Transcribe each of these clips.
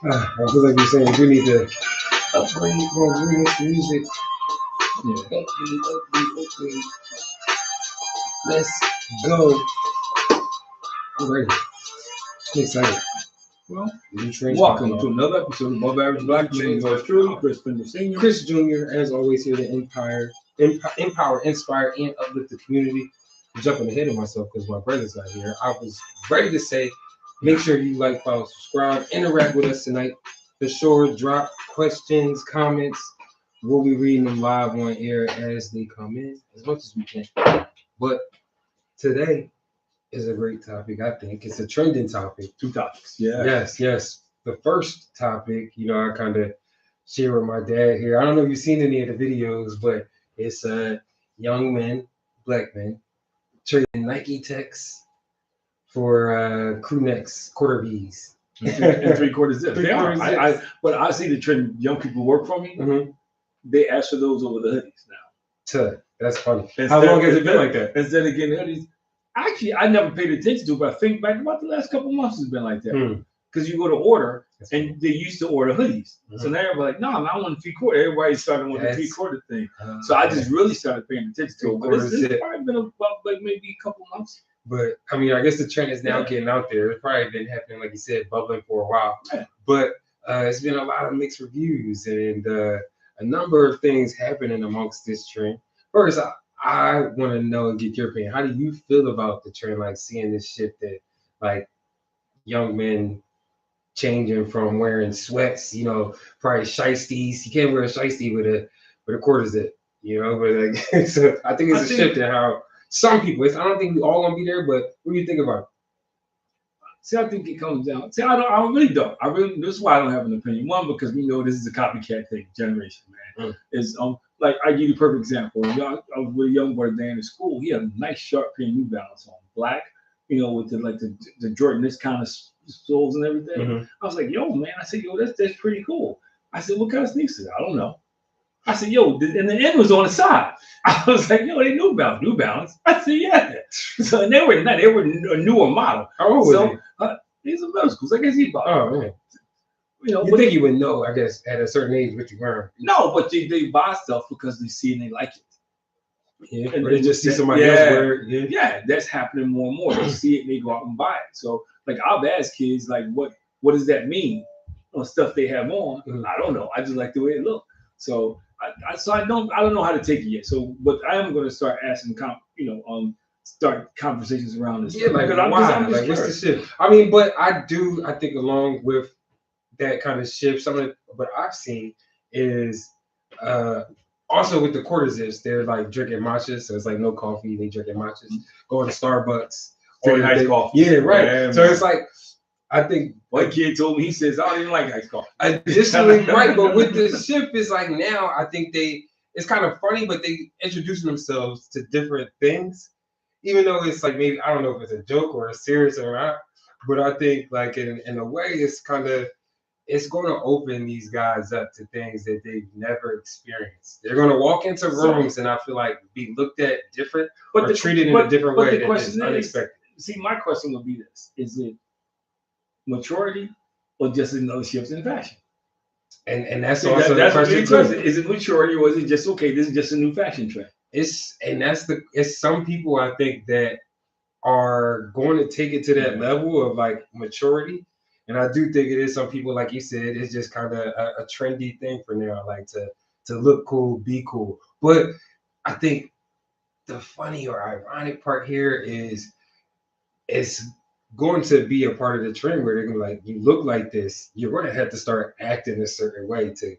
I feel like you're saying we need to upgrade this music. Yeah. Upgrade. Let's go. I'm ready. I'm excited. Well, Welcome welcome to another episode of Above Average Black Men. Yours truly, Chris Spencer Sr. Chris Jr., as always, here to empower, inspire, and uplift the community. I'm jumping ahead of myself because my brother's not here. I was ready to say, make sure you like, follow, subscribe, interact with us tonight. For sure, drop questions, comments. We'll be reading them live on air as they come in, as much as we can. But today is a great topic, I think. It's a trending topic. Two topics. Yeah. Yes. The first topic, I kind of share with my dad here. I don't know if you've seen any of the videos, but it's young men, black men, trading Nike Techs for crew necks, quarter V's. and 3/4 zips. They are. But I see the trend. Young people work for me. Mm-hmm. They ask for those over the hoodies now. That's funny. How long has it been like that? Instead of getting hoodies, actually, I never paid attention to it, but I think back about the last couple of months it's been like that. Because you go to order, and they used to order hoodies. Mm-hmm. So now everybody's like, no, I want 3/4. Everybody's starting with the 3/4 thing. So I just really started paying attention to it. But it's probably been about maybe a couple of months. But I mean, I guess the trend is now getting out there. It's probably been happening, like you said, bubbling for a while. Yeah. But it's been a lot of mixed reviews and a number of things happening amongst this trend. First, I want to know and get your opinion. How do you feel about the trend, like seeing this shift that like young men changing from wearing sweats, probably shiesties. You can't wear a shiesty with a quarter zip, but like so I think it's a shift in how some people, I don't think we all gonna be there, but what do you think about it? See, I think it comes down. See, I really don't. This is why I don't have an opinion. One, because we know this is a copycat thing, generation, man. Is like I give you a perfect example. I was with a young boy today in school. He had a nice sharp pair of New Balance on, black, with the Jordan, this kind of soles and everything. Mm-hmm. I was like, yo, man. I said, yo, that's pretty cool. I said, what kind of sneakers is that? I don't know. I said, yo, and the end was on the side. I was like, yo, they New Balance. I said, yeah. So and they were a newer model. How old was he? He's in middle school. So I guess he bought. Oh man. You think he would know? I guess at a certain age what you wearing. No, but they buy stuff because they see and they like it. Yeah, and they just see somebody else wear it. Yeah, that's happening more and more. They see it and they go out and buy it. So like I've asked kids like, what does that mean on stuff they have on? Mm-hmm. I don't know. I just like the way it looks. So I don't know how to take it yet. So, but I am going to start asking, start conversations around this. Yeah, like why? Like what's the shift? I mean, but I think along with that kind of shift, some of what I've seen is also with the quarter zips, they're like drinking matchas, so it's like no coffee, they drinking matchas, going to Starbucks, drinking iced coffee. Yeah, right. Yeah, so it's like I think one kid told me, he says, I don't even like iced coffee. Additionally, right, but with the shift, it's like now I think it's kind of funny, but they introducing themselves to different things, even though it's like maybe, I don't know if it's a joke or a serious or not, but I think like in a way it's going to open these guys up to things that they've never experienced. They're going to walk into rooms and I feel like be looked at different or treated in a different way that is unexpected. See, my question would be this: is it maturity or just another shift in fashion? And that's also the question too. Is it maturity or is it just okay? This is just a new fashion trend. It's some people I think that are going to take it to that level of like maturity, and I do think it is some people, like you said, it's just kind of a trendy thing for now, like to look cool, be cool. But I think the funny or ironic part here is it's going to be a part of the trend where they're gonna be like, you look like this, you're gonna have to start acting a certain way to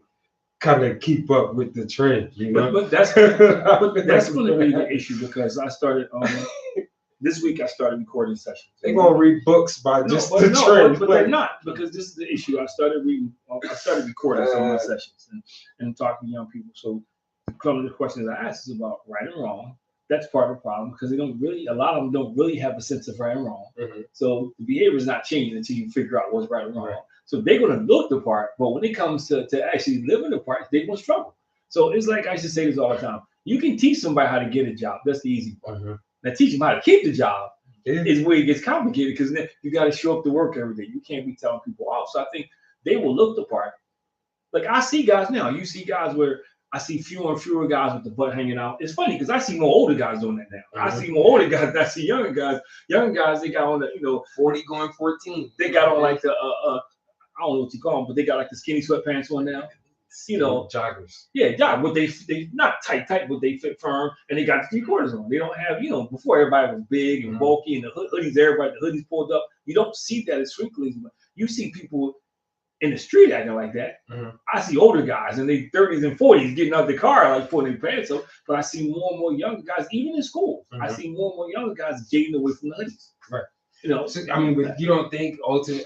kind of keep up with the trend, But that's going to be the issue, because I started this week. I started recording sessions. They're gonna read books by trend, but they're not, because this is the issue. I started recording some of my sessions and talking to young people. So some of the questions I ask is about right and wrong. That's part of the problem, because a lot of them don't really have a sense of right and wrong. Mm-hmm. So the behavior is not changing until you figure out what's right and wrong. Right. So they're going to look the part, but when it comes to actually living the part, they're going to struggle. So it's like I should say this all the time. You can teach somebody how to get a job. That's the easy part. Mm-hmm. Now teach them how to keep the job is where it gets complicated, because then you got to show up to work every day. You can't be telling people off. So I think they will look the part. Like I see guys now. You see guys where I see fewer and fewer guys with the butt hanging out. It's funny because I see more older guys doing that now. I see more older guys than I see younger guys. Younger guys, they got on the 40 going 14. They got on like the I don't know what you call them, but they got like the skinny sweatpants on now. Joggers. Yeah, but they not tight, but they fit firm, and they got the 3/4 on. They don't have, before everybody was big and bulky, and the hoodies, the hoodies pulled up. You don't see that as Shrinklings, but you see people in the street acting like that. I see older guys in their 30s and 40s getting out the car like pulling their pants up, but I see more and more younger guys, even in school. I see more and more younger guys getting away from the hoodies. Right. So, I mean, but you don't think ultimately,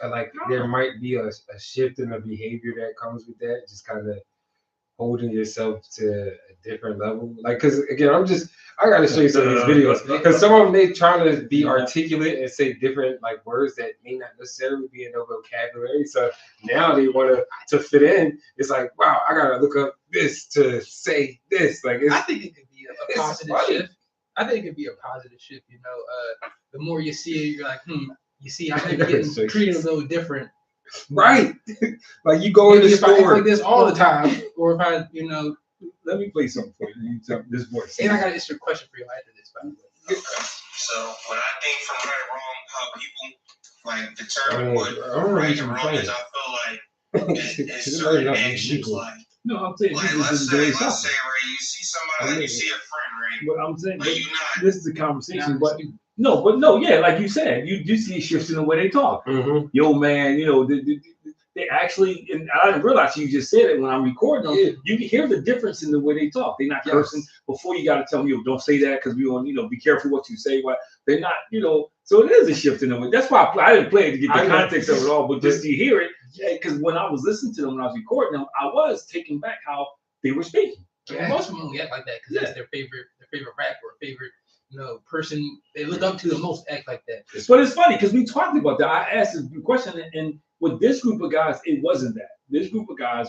there might be a shift in the behavior that comes with that, just kind of holding yourself to a different level? Like, because again, I got to show you some of these videos, because some of them, they trying to be articulate and say different like words that may not necessarily be in their vocabulary. So now they want to fit in. It's like, wow, I got to look up this to say this. Like, I think it could be a positive shift. I think it could be a positive shift. The more you see it, you're like, you see how they're getting treated a little different. Right. Like you go in the store. If I act like this all the time, or if I, let me play something for you. You tell this voice. And I got an extra question for you after this, by the way. Okay. So when I think from right or wrong, how people like determine what right and wrong is, I feel like it's certain actions. Like, no, I'm saying let's say, Ray, you see somebody, you see a friend, Ray. But I'm saying, but this is a conversation, but yeah, like you said, you do see shifts in the way they talk. Yo, man, they actually, and I didn't realize you just said it when I'm recording them. Yeah. You can hear the difference in the way they talk. They're not cursing. Before you got to tell them, yo, don't say that because we want, be careful what you say. What they're not, So it is a shift in the way. That's why I didn't play it to get the context of it all, but just to hear it. Yeah, because when I was listening to them, when I was recording them, I was taking back how they were speaking. Yeah. Most of them only act like that because that's their favorite rapper or favorite person they look up to the most act like that. But it's funny because we talked about that. I asked a question, and with this group of guys, it wasn't that. This group of guys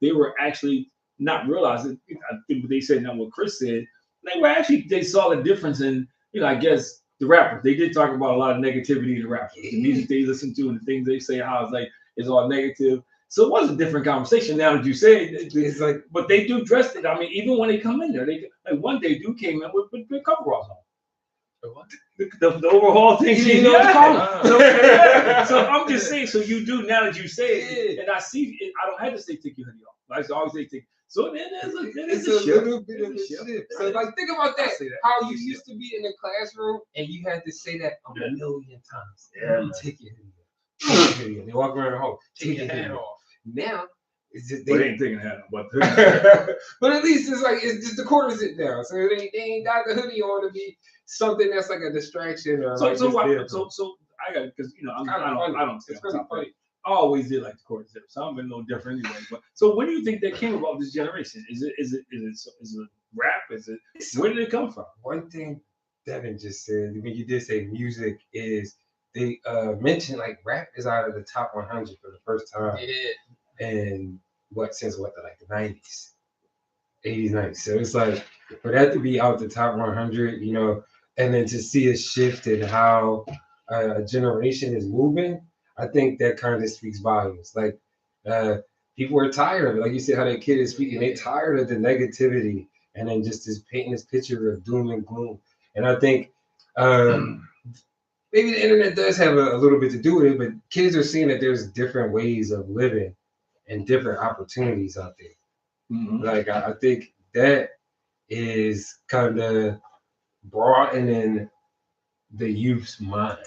they were actually not realizing. I think what they said, not what Chris said. They saw the difference in, I guess the rappers. They did talk about a lot of negativity in the rappers, the music they listen to, and the things they say. How it's all negative. So it was a different conversation. Now that you say it's like, but they do dress it. I mean, even when they come in there, they like one day do came in with coveralls on. The overhaul thing. So I'm just saying. So you do now that you say it, and I see it. I don't have to say take your hoodie off. I always say take. So then there's a little bit of a shift. So like think about that. How you used to be in the classroom and you had to say that a million times. Yeah. Take your hoodie off. They walk around the home. Take your hat off. Now it's just they ain't taking a hat off, but at least it's just the quarters it down. So they ain't got the hoodie on to be something that's like a distraction or so I got because I don't say I always did like the quarters there, so I'm been no different anyway. But so when do you think that came about this generation? Is it rap? Where did it come from? One thing Devin just said when you did say music is they mentioned like rap is out of the top 100 for the first time. Yeah. And since the 90s, 80s, 90s. So it's like for that to be out the top 100, and then to see a shift in how a generation is moving, I think that kind of speaks volumes. Like people are tired of it. Like you said, how that kid is speaking, they're tired of the negativity and then just painting this picture of doom and gloom. And I think maybe the internet does have a little bit to do with it, but kids are seeing that there's different ways of living and different opportunities out there. Like I think that is kind of broadening the youth's mind.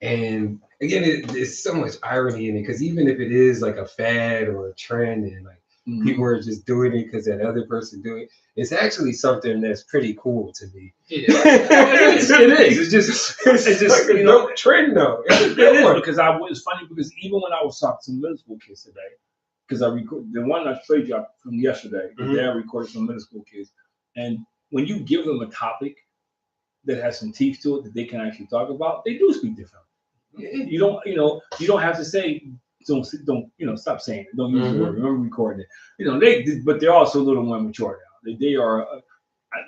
And again, there's so much irony in it because even if it is like a fad or a trend and like people are just doing it because that other person doing it, it's actually something that's pretty cool to me. Yeah. It is. It's just like a dope trend though. It is because it's funny because even when I was talking to middle school kids today, because I recorded the one I played you from yesterday, the dad recorded some middle school kids, and when you give them a topic that has some teeth to it that they can actually talk about, they do speak different. You don't have to say don't stop saying it. Don't use the word. Remember recording it. But they're also a little more mature now. They are.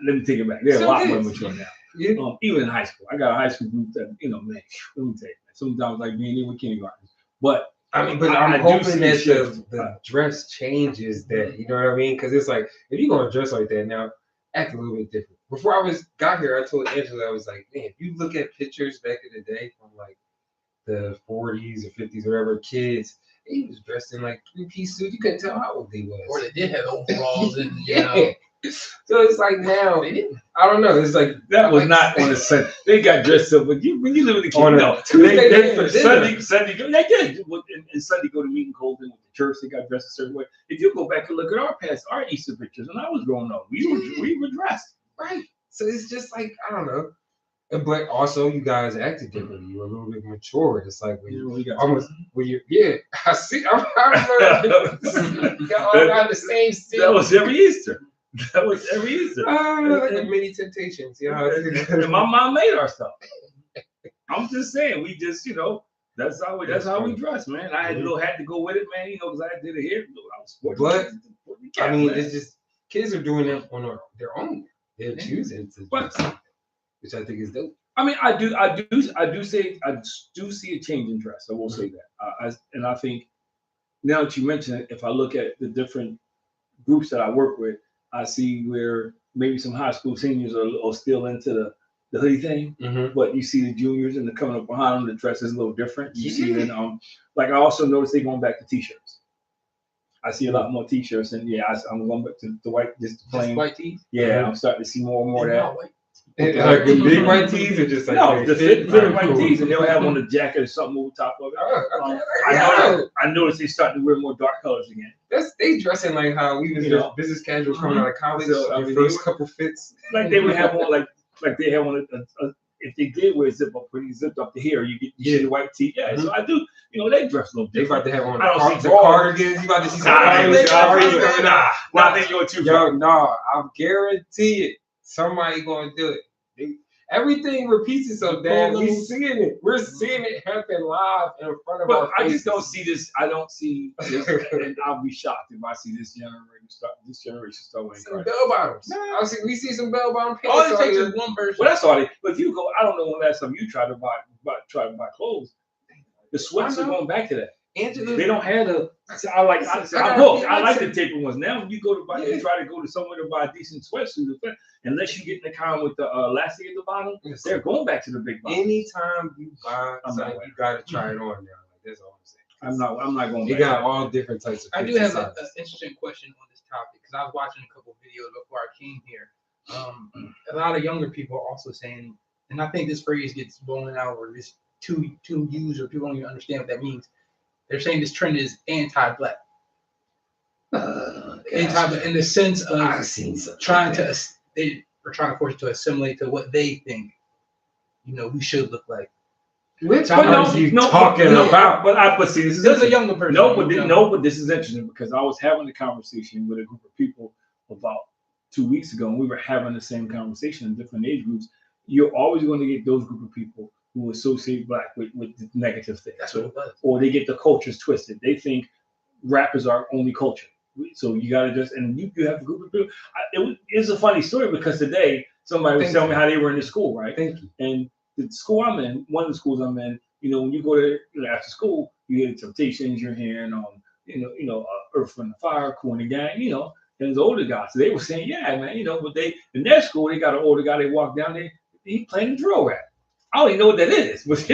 Let me take it back. They're a lot more mature now. Yeah. Even in high school, I got a high school group that man. Let me tell you, sometimes like being in with kindergarten. But I mean, but I'm hoping that the dress changes that, you know what I mean? Because it's like, if you're going to dress like that now, act a little bit different. Before I got here, I told Angela, I was like, man, if you look at pictures back in the day from like the 40s or 50s, whatever, kids, he was dressed in like 3-piece suit. You couldn't tell how old he was. Or they did have overalls and, So it's like now, I don't know. It's like that was not on the Sunday. They got dressed up, but when you live in the on kingdom, Sunday go. They did. And Sunday go to meeting Colton with the church. They got dressed a certain way. If you go back and look at our Easter pictures, when I was growing up, we were dressed right. So it's just like I don't know. But also, you guys acted differently. You were a little bit mature. It's like when you almost, I see. I remember you got all got the same thing. That was every Easter. Like many temptations. And my mom made our stuff. I'm just saying, we just, that's how we dress, man. I had a little hat to go with it, man. Because I did it here. But I mean, it's just kids are doing it on their own. They're choosing to. Which I think is dope. I mean, I do see a change in dress. I will say that. And I think now that you mention it, if I look at the different groups that I work with, I see where maybe some high school seniors are still into the hoodie thing, but you see the juniors and the coming up behind them, the dress is a little different. You see then, like I also noticed they're going back to t-shirts. I see a lot more t-shirts, and I'm going back to the white, just plain white tees. Yeah, I'm starting to see more and more of that. Like big white tees or just like the fit white tees, and they'll have on a jacket or something over top of it. I noticed they starting to wear more dark colors again. They dressing like how we was business casual coming out of college. So, first couple fits, like they would have on like they have on if they did wear zip up, pretty zipped up to here, you see the white tee. Yeah, so I do. They dress a little different. They about to have on the cardigans. You about to see some Nah, I think you're too. No, I guarantee it. Somebody gonna do it. Everything repeats itself, Dad. We're seeing it. We're seeing it happen live in front of our faces. I just don't see this. I don't see this, and I'll be shocked if I see this generation start wearing some bell bottoms. No. We see some bell bottom pants. All it takes is one person. Well, that's all it. But if you go, I don't know when last time you tried to buy clothes. The sweats are going back to that. Angela, they don't have the. I like the taper ones. Now, when you go to buy, you try to go to somewhere to buy a decent sweatsuit, unless you get in the car with the elastic at the bottom, they're going back to the big bottom. Anytime you buy something, you got to try it on now. Like, that's all I'm saying. I'm not going. You got all different types of. I do have an interesting question on this topic because I was watching a couple of videos before I came here. A lot of younger people are also saying, and I think this phrase gets blown out or this too used, or people don't even understand what that means. They're saying this trend is anti-black. Anti-black in the sense of trying to force you to assimilate to what they think, we should look like. Which are you talking about? But see, this is a younger person. But this is interesting because I was having a conversation with a group of people about 2 weeks ago, and we were having the same conversation in different age groups. You're always going to get those group of people who associate black with the negative things. That's what it was. Or they get the cultures twisted. They think rap is our only culture. So you got to just, and you have a group of people. It's a funny story because today somebody was telling me how they were in the school, right? Thank you. And the school I'm in, one of the schools I'm in, when you go to after school, you hear Temptations, you're hearing Earth, Wind, and Fire, Cool and the Gang, and there's older guys. So they were saying, yeah, man, but they in their school they got an older guy. They walk down there, he playing drill rap. I don't even know what that is, but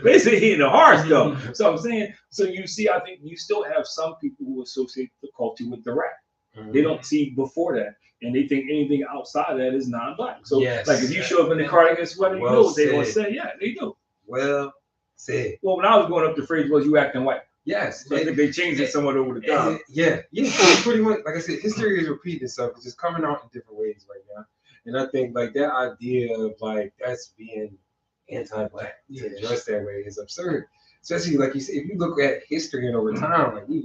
they say he in the hard stuff. So I'm saying, so you see, I think you still have some people who associate the culture with the rap. They don't see before that, and they think anything outside of that is non-black. So, like if you show up in the cardigan sweater, they gonna say, yeah, they do. Well said. Well, when I was growing up, the phrase was "you acting white." Yes, so I think they changed it somewhat over the time. Yeah. Pretty much, like I said, history is repeating itself. It's just coming out in different ways right now. And I think like that idea of like that's being anti-black to dress that way is absurd. Especially like you said, if you look at history and over time, like we've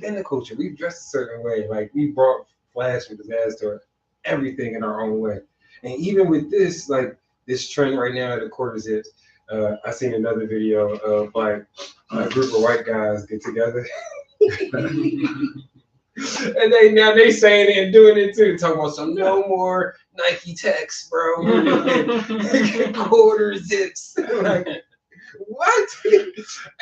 been the culture. We've dressed a certain way. Like we brought flash and disaster, everything in our own way. And even with this, like this trend right now at the quarter zips, I seen another video of like a group of white guys get together. And they saying it and doing it too, talking about some no more Nike Techs, bro. Quarter zips. what?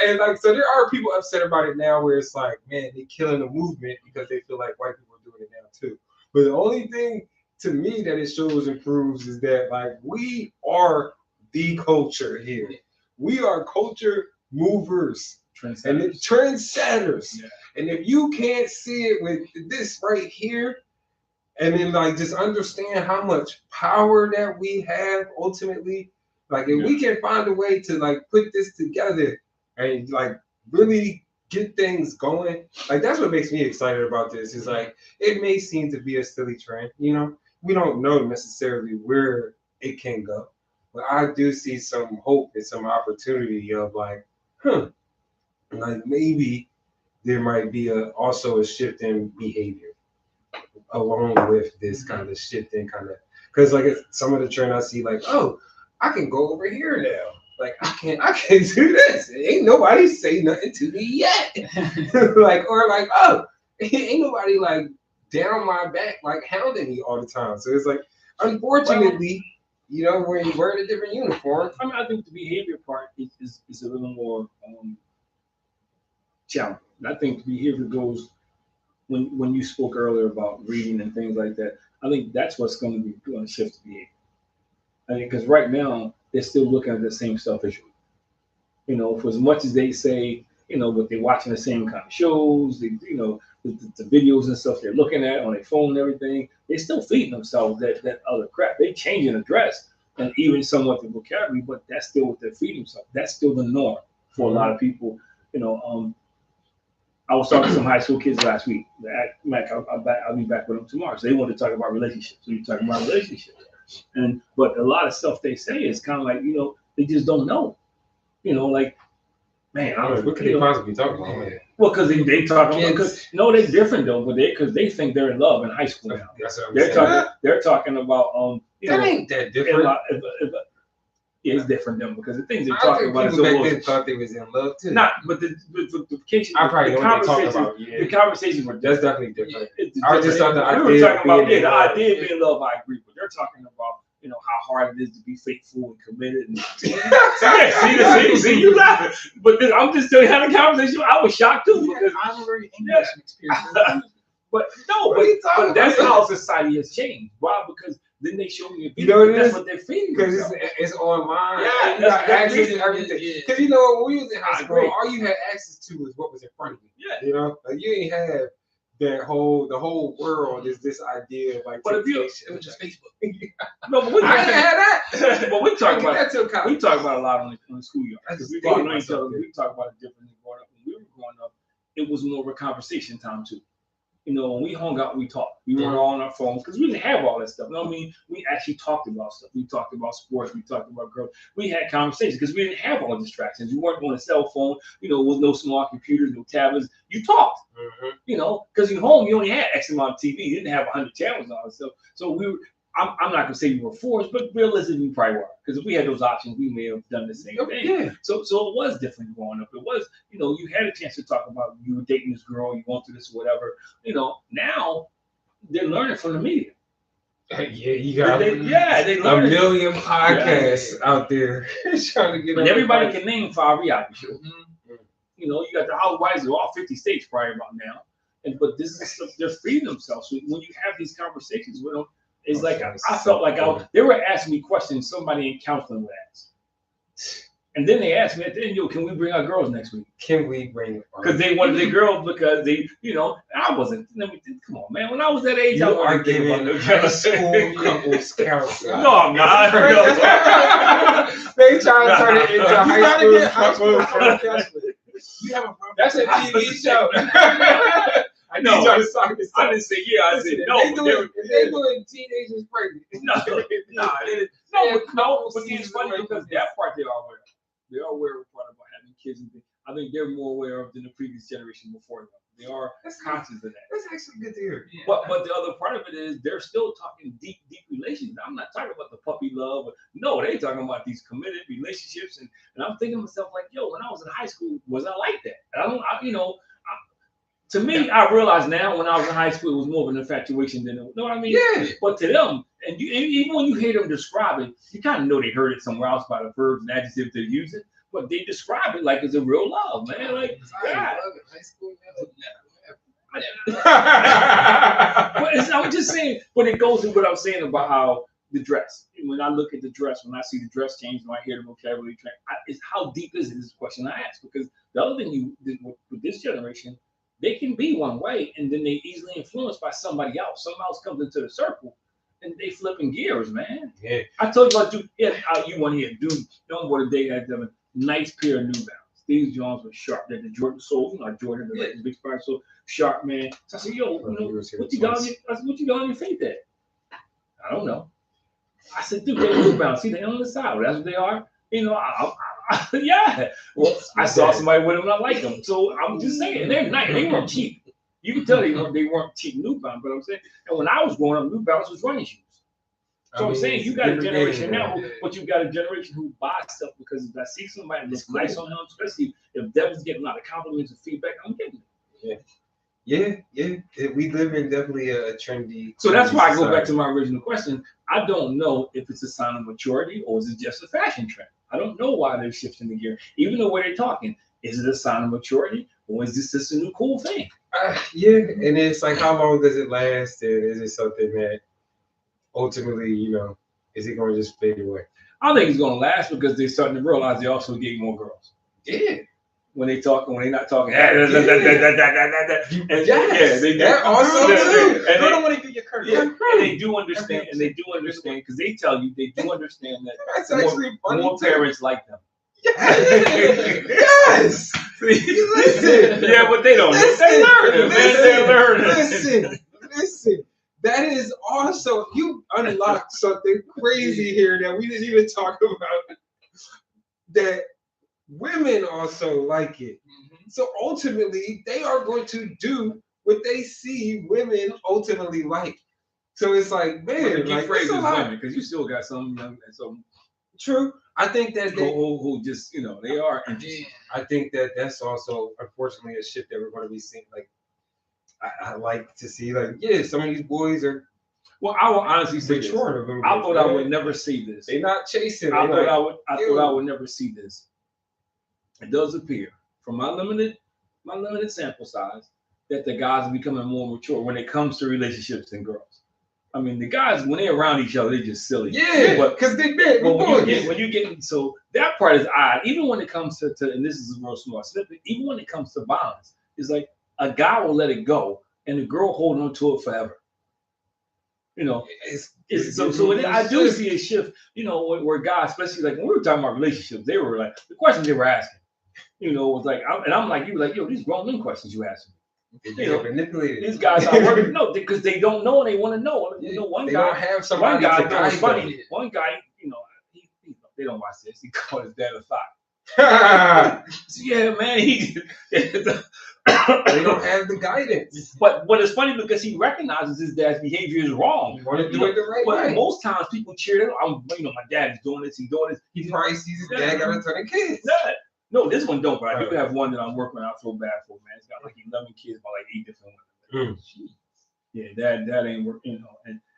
And like, so there are people upset about it now where it's like, man, they're killing the movement because they feel like white people are doing it now too. But the only thing to me that it shows and proves is that like we are the culture here. We are culture movers and trendsetters. Yeah. And if you can't see it with this right here, and then like just understand how much power that we have ultimately, like if we can find a way to like put this together and like really get things going, like that's what makes me excited about this. Is like it may seem to be a silly trend, you know, we don't know necessarily where it can go, but I do see some hope and some opportunity of like, like maybe there might be also a shift in behavior along with this kind of shifting kind of, because like some of the trend I see like, oh, I can go over here now. Like I can do this. Ain't nobody say nothing to me yet. Like, or like, oh, ain't nobody like down my back like hounding me all the time. So it's like, unfortunately, you know, when you're wearing a different uniform. I mean, I think the behavior part is a little more challenging. I think the behavior goes when you spoke earlier about reading and things like that. I think that's what's going to shift the behavior. I mean, because right now they're still looking at the same stuff visually. You know, for as much as they say, you know, but they're watching the same kind of shows, they, you know, the videos and stuff they're looking at on their phone and everything, they still feeding themselves that other crap. They changing the dress and even somewhat the vocabulary, but that's still what they're feeding themselves. That's still the norm for a lot of people. You know, I was talking to some high school kids last week. Mac, I'll be back with them tomorrow. So they want to talk about relationships. So you're talking about relationships. But a lot of stuff they say is kind of like, you know, they just don't know. You know, like, man, what could they possibly talk about? Man? Well, because they talk about, no, they're different though, but because they think they're in love in high school now. They're talking about you know, ain't that different. Yeah, it's different though because the things they're talking about. People back then thought they was in love too. Not, but the I probably know what they're talking about. Yeah. The conversations were that's definitely different. I just thought the idea of being in love. I agree, but they're talking about, you know, how hard it is to be faithful and committed. And see, you laughing, but I'm just telling you how the conversation. I was shocked too because I'm a very English experience. But no, but that's how society has changed. Why? Because then they show me a video. You know that's what they're feeding. Because it's online. Yeah, you got access to everything. Because you know when we was in high school, all you had access to was what was in front of you. Yeah. You know, like you ain't have the whole world is this idea of like. But if you, it was just Facebook. No, but I didn't have that. But we talk about a lot on the schoolyard. We talk about each other. We talk about it differently growing up. When we were growing up, it was more of a conversation time too. You know, when we hung out, we talked. We weren't all on our phones because we didn't have all that stuff. You know what I mean? We actually talked about stuff. We talked about sports. We talked about girls. We had conversations because we didn't have all the distractions. You weren't on a cell phone. You know, with no smart computers, no tablets. You talked. You know, because you're home, you only had X amount of TV. You didn't have 100 channels on it. So we were. I'm not gonna say we were forced, but realistically, we probably were. Because if we had those options, we may have done the same thing. Yeah. So it was different growing up. It was, you know, you had a chance to talk about you were dating this girl, you going through this or whatever. You know, now they're learning from the media. Yeah, you got they learn a million podcasts out there trying to get. And everybody can name 5 reality shows. You know, you got the Housewives of all 50 states probably about now. But this is stuff they're feeding themselves. So when you have these conversations with them. It's like I felt like they were asking me questions somebody in counseling would ask. And then they asked me at the end, can we bring our girls next week? Can we bring because they wanted the girls because they, you know, I wasn't. Come on, man. When I was that age, I are giving high school couples counseling. No, I'm not. They trying to turn it into high school counseling. That's a TV show. I know. I didn't say yeah. I said no. They're doing teenagers pregnant. No. But it's funny because that part they are aware of. They are aware of the part about having kids and things. I think they're more aware of than the previous generation before them. They are conscious of that. That's actually good to hear. Yeah. But the other part of it is they're still talking deep relations. I'm not talking about the puppy love. No, they're talking about these committed relationships. And I'm thinking to myself like, yo, when I was in high school, was I like that? To me, I realize now when I was in high school, it was more of an infatuation than, you know what I mean? Yeah. But to them, and even when you hear them describe it, you kind of know they heard it somewhere else by the verbs and adjectives they're using. but they describe it like it's a real love, man. Like, God. High school, But I'm just saying, but it goes to what I'm saying about how the dress. When I look at the dress, when I see the dress change, when I hear the vocabulary change, it's how deep is it? Is the question I ask. Because the other thing you with this generation, they can be one way, and then they easily influenced by somebody else. Someone else comes into the circle, and they flipping gears, man. Yeah. I told you about dude. Yeah, you want to hear dude? Don't want to date at them. Nice pair of New Balance. These Johns were sharp. That the Jordan soles, you know, Jordan, the big spine, so sharp, man. So I said, yo, you know, what you got on your? I said, what you got on your feet there? I don't know. I said, dude, they're New Balance. See, they're on the side. That's what they are. You know, yeah. Well, I saw somebody with them and I like them. So I'm just saying, they're nice. They weren't cheap. You can tell they weren't cheap New Balance, but I'm saying, and when I was growing up, New Balance was running shoes. So I'm saying you got a generation now, but you got a generation who buys stuff because if I see somebody that looks nice on them, especially if Devin's getting a lot of compliments and feedback, I'm getting it. Yeah. We live in definitely a trendy. So that's why I go back to my original question. I don't know if it's a sign of maturity or is it just a fashion trend. I don't know why they're shifting the gear. Even the way they're talking, is it a sign of maturity or is this just a new cool thing? Yeah, and it's like, how long does it last? And is it something that ultimately, you know, is it going to just fade away? I think it's going to last because they're starting to realize they also get more girls. Yeah. When they talk, when they're not talking, They're also too. And I don't want to give you credit. Yeah, and they do understand, because they tell you they do understand that That's actually funny. More parents like them. Yes. Listen. Yeah, but they don't. They learn, man. They learn. Listen. That is also, you unlocked something crazy here that we didn't even talk about. That women also like it. So ultimately, they are going to do what they see women ultimately like. So it's like, man, like phrases women, because you still got some true. I think that who just, you know, they are. I think that that's also unfortunately a shift that we're going to be seeing. Like, I like to see, like, yeah, some of these boys are. Well, I will honestly say this. I thought I would never see this. They're not chasing. I thought I would never see this. It does appear, from my limited sample size, that the guys are becoming more mature when it comes to relationships and girls. I mean, the guys, when they're around each other, they're just silly. Yeah, because they're big. But when you get, so that part is odd. Even when it comes to and this is a real small snippet, even when it comes to violence, it's like a guy will let it go and the girl holding on to it forever. You know, I do see a shift, you know, where guys, especially like when we were talking about relationships, they were like, the questions they were asking, you know, was like, I'm like, you were like, yo, these grown men questions you asking me. You know, manipulated. These guys are working, no, because they don't know and they want to know. You know, one guy was funny. One guy, you know, they don't watch this. He called his dad a thought. So, yeah, man, they don't have the guidance. But it's funny because he recognizes his dad's behavior is wrong. You want to do it the right way. Most times people cheer. You know, my dad is doing this. He's doing this. He probably sees his dad got a ton of kids. Yeah. No, this one don't. But I do have one that I'm working on. I feel bad for, man. It's got like 11 kids by like 8 different women. Yeah, that ain't working. You know,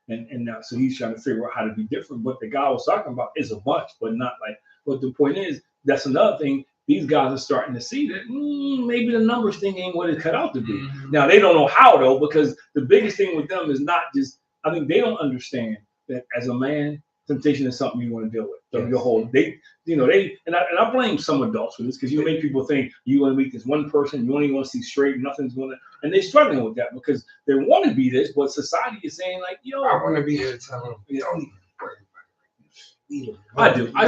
and now so he's trying to figure out how to be different. But the guy I was talking about is a bunch, but not like. But the point is, that's another thing. These guys are starting to see that maybe the numbers thing ain't what it cut out to be. Now they don't know how though, because the biggest thing with them is not just. I think they don't understand that as a man, temptation is something you want to deal with. So your whole and I blame some adults for this because you make people think you want to meet this one person, you only want to see straight, nothing's going to, and they're struggling with that because they want to be this, but society is saying like, yo, I want to be there to tell them, you don't even worry about it. I do. I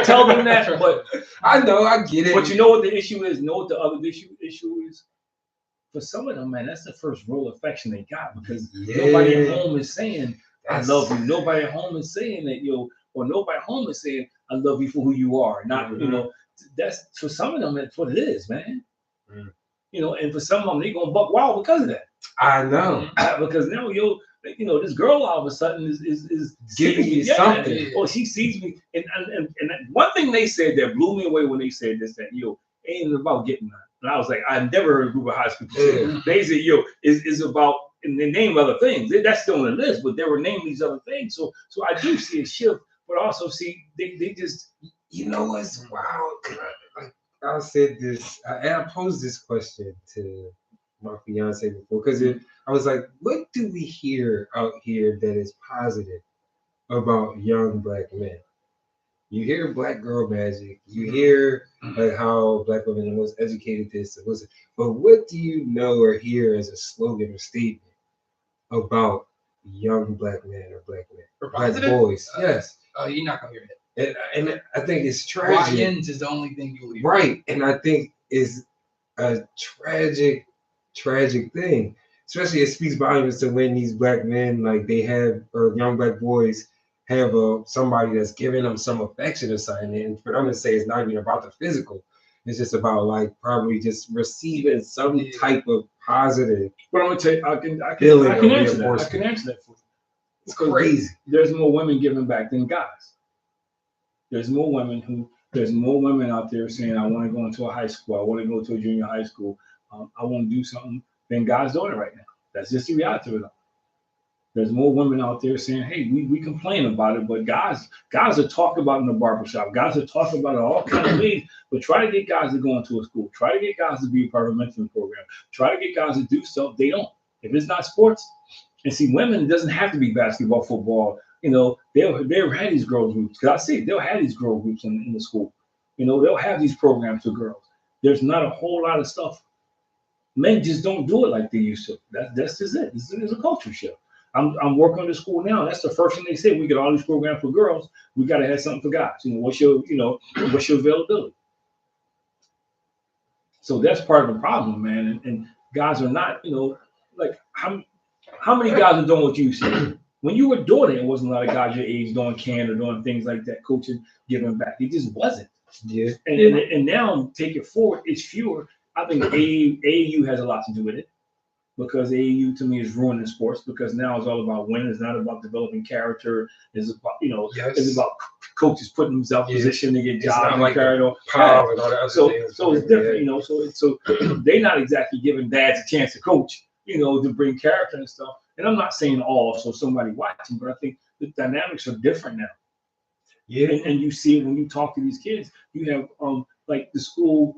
tell them that, but I know, I get it. But you know what the issue is? Know what the other issue is? For some of them, man, that's the first real affection they got because nobody at home is saying, I love you. Nobody at home is saying that, or nobody at home is saying, I love you for who you are. Not, you know, that's for some of them, that's what it is, man. You know, and for some of them, they're going to buck wild because of that. I know. Because now, you know, this girl all of a sudden is giving me something. Oh, she sees me. And one thing they said that blew me away when they said this, that, ain't about getting that. And I was like, I've never heard a group of high school people say that. They said, is about, and they name other things. That's still on the list, but they were naming these other things. So I do see a shift, but also see they just, you know what's wild? I said this, I posed this question to my fiance before because I was like, what do we hear out here that is positive about young black men? You hear black girl magic, you hear like how black women are the most educated this, but what do you know or hear as a slogan or statement about young black men or black men? For Black positive? boys, yes. Oh, you're not gonna hear that. And I think it's tragic. YNs is the only thing you'll hear. Right. And I think it's a tragic thing. Especially it speaks volumes to when these black men, like they have, or young black boys have somebody that's giving them some affection or something. And for them to say it's not even about the physical, it's just about like probably just receiving some type of positive. But I'm gonna tell you, I can answer that. I can answer that for you. It's crazy. There's more women giving back than guys. There's more women out there saying, I want to go into a high school. I want to go to a junior high school. I want to do something than guys doing it right now. That's just the reality of it. There's more women out there saying, hey, we complain about it, but guys are talking about it in the barbershop. Guys are talking about it all kinds of ways, but try to get guys to go into a school. Try to get guys to be a part of a mentoring program. Try to get guys to do stuff they don't. If it's not sports, and see, women, it doesn't have to be basketball, football. You know, they'll have these girl groups. Because I see they'll have these girl groups in the school. You know, they'll have these programs for girls. There's not a whole lot of stuff. Men just don't do it like they used to. That's just it. This is a culture shift. I'm working on the school now. That's the first thing they say. We get all these programs for girls. We got to have something for guys. What's your availability? So that's part of the problem, man. And guys are not, like how many guys are doing what you said? When you were doing it, it wasn't a lot of guys your age doing can or doing things like that, coaching, giving back. It just wasn't. Yeah. And now take it forward, it's fewer. I think AAU has a lot to do with it because AAU to me is ruining sports because now it's all about winning. It's not about developing character. It's about it's about coaches putting themselves in position to get jobs and carried on. Power and all that other things. So it's different, So they're not exactly giving dads a chance to coach, to bring character and stuff. And I'm not saying all, so somebody watching, but I think the dynamics are different now. Yeah. And you see it when you talk to these kids. You have like the school.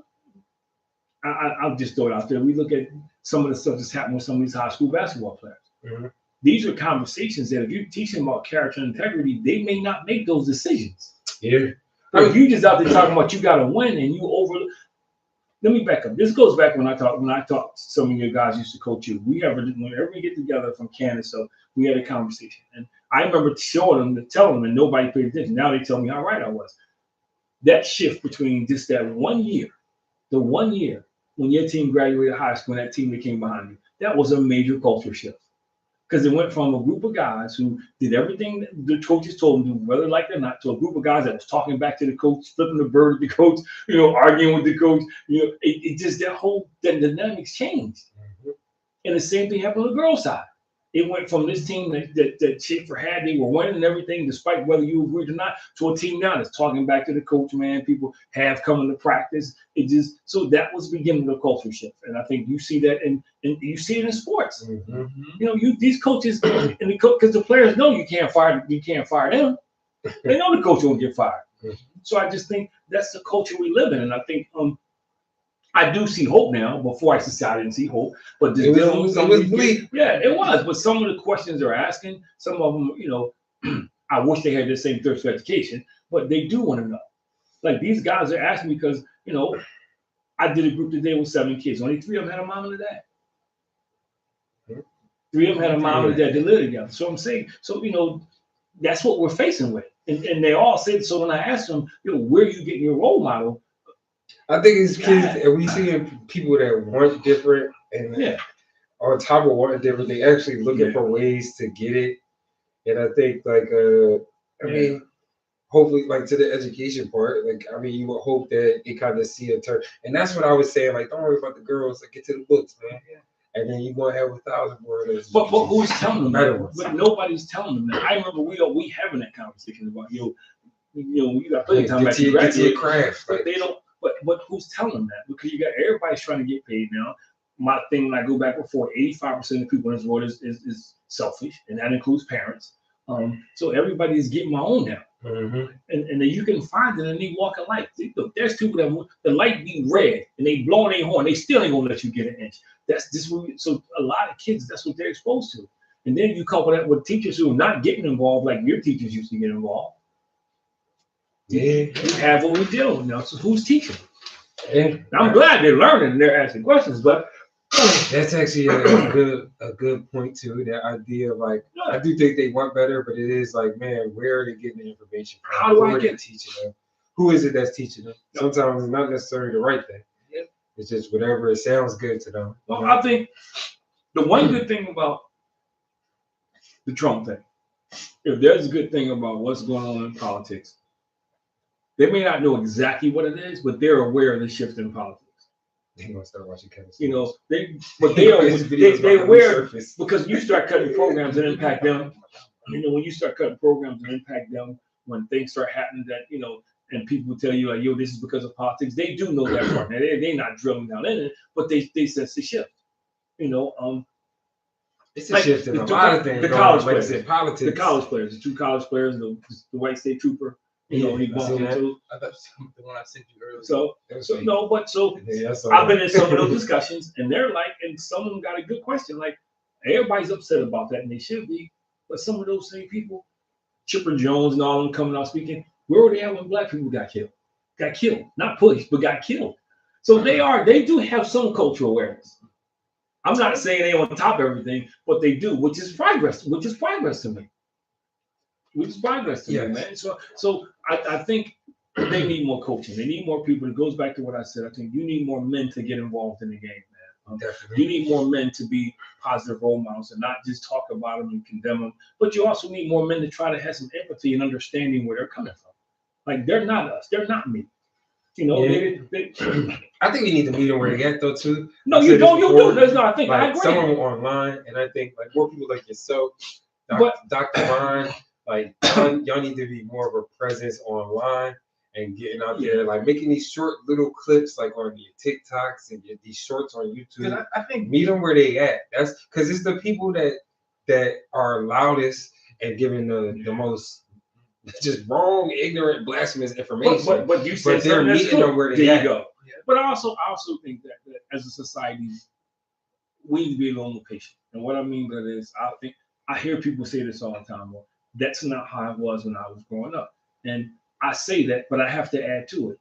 I'll just throw it out there. We look at some of the stuff that's happening with some of these high school basketball players. Mm-hmm. These are conversations that if you teach them about character and integrity, they may not make those decisions. Yeah. Or if you just out there talking about you got to win and you overlook. Let me back up. This goes back when I talked. Some of your guys used to coach you. Whenever we get together from Canada, so we had a conversation, and I remember telling them, and nobody paid attention. Now they tell me how right I was. That shift between just that 1 year, the 1 year when your team graduated high school, and that team that came behind you, that was a major culture shift. Because it went from a group of guys who did everything that the coaches told them to do, whether like it or not, to a group of guys that was talking back to the coach, flipping the bird at the coach, arguing with the coach. It just that dynamics changed. Mm-hmm. And the same thing happened on the girls' side. It went from this team that Schaefer had, they were winning and everything, despite whether you agreed or not, to a team now that's talking back to the coach, man. People have coming to practice. So that was the beginning of the culture shift. And I think you see that and you see it in sports. Mm-hmm. These coaches and because the players know you can't fire them. They know the coach won't get fired. Mm-hmm. So I just think that's the culture we live in. And I think I do see hope now. Before I didn't see hope, but it was bleak. Yeah, it was. But some of the questions they're asking, some of them, I wish they had the same thirst for education, but they do want to know. Like these guys are asking because, I did a group today with 7 kids. Only 3 of them had a mom and a dad. 3 of them had a mom and a dad. They live together. So I'm saying, that's what we're facing with. And they all said, so when I asked them, where are you getting your role model? I think it's kids, and we see people that want different, and on top of wanting different, they actually looking for ways to get it. And I think, mean, hopefully, like to the education part, you would hope that it kind of see a turn. And that's what I was saying, don't worry about the girls, get to the books, man. Yeah. And then you're gonna have 1,000 words. But who's telling them that? But nobody's telling them that. I remember we having that conversation about you got plenty of time back to graduate craft, but they don't. But who's telling them that? Because you got everybody's trying to get paid now. My thing, when I go back before, 85% of people in this world is selfish, and that includes parents. So everybody is getting my own now. and then you can find it in they walk of life. Look, there's people that the light be red and they blowing their horn, they still ain't gonna let you get an inch. That's just what so a lot of kids, that's what they're exposed to. And then you couple that with teachers who are not getting involved like your teachers used to get involved. Yeah, you have what we deal with now. So who's teaching? And I'm glad they're learning and they're asking questions, but that's actually a good point too. That idea of like, I do think they want better, but it is like, man, where are they getting the information from? How do I get teaching them? Who is it that's teaching them? Sometimes it's not necessarily the right thing. Yep. It's just whatever it sounds good to them. Well, I think the one good thing about the Trump thing, if there's a good thing about what's going on in politics, they may not know exactly what it is, but they're aware of the shift in politics. They're gonna start watching Kevin. You know, they're aware because you start cutting programs that impact them. You know, when you start cutting programs that impact them, when things start happening that, you know, and people tell you like, yo, this is because of politics, they do know that part. Now, they're not drilling down in it, but they sense the shift. You know, it's a shift in a lot of things. The college players, politics. The college players, the two college players, the white state trooper. You know, he bumped into. I thought the one I sent you earlier. So I've been in some of those discussions, and they're like, and some of them got a good question. Like, everybody's upset about that, and they should be. But some of those same people, Chipper Jones and all of them coming out speaking, where were they at when black people got killed? Got killed, not pushed, but got killed. So they do have some cultural awareness. I'm not saying they on top of everything, but they do, which is progress to me. Which is progress to me, man. So I think they need more coaching. They need more people. It goes back to what I said. I think you need more men to get involved in the game, man. Definitely. You need more men to be positive role models and not just talk about them and condemn them. But you also need more men to try to have some empathy and understanding where they're coming from. Like, they're not us. They're not me. You know, I think you need to meet them where they at though too. No, you don't. You do. There's no. I think I agree. Some of them online, and I think like more people like yourself, Dr. Vaughn. Like y'all need to be more of a presence online and getting out there, like making these short little clips, like on your TikToks and these shorts on YouTube. I think meet them where they at. That's because it's the people that are loudest and giving the most just wrong, ignorant, blasphemous information. But you said they're meeting them where they at. You go. Yeah. But I also think that as a society, we need to be a little more patient. And what I mean by this, I hear people say this all the time. Well, that's not how it was when I was growing up. And I say that, but I have to add to it.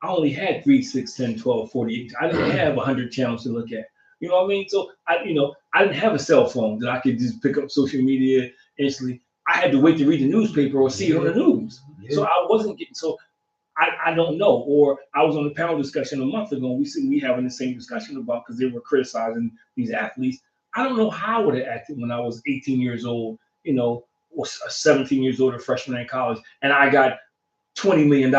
I only had 3, 6, 10, 12, 48. I didn't have 100 channels to look at. You know what I mean? So I didn't have a cell phone that I could just pick up social media instantly. I had to wait to read the newspaper or see it on the news. Yeah. So I wasn't getting, I don't know. Or I was on the panel discussion a month ago. We having the same discussion about, because they were criticizing these athletes. I don't know how I would have acted when I was 18 years old, you know, or 17 years old, a freshman in college, and I got $20 million,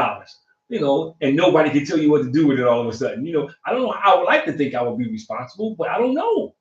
you know, and nobody can tell you what to do with it all of a sudden. You know, I don't know. I would like to think I would be responsible, but I don't know.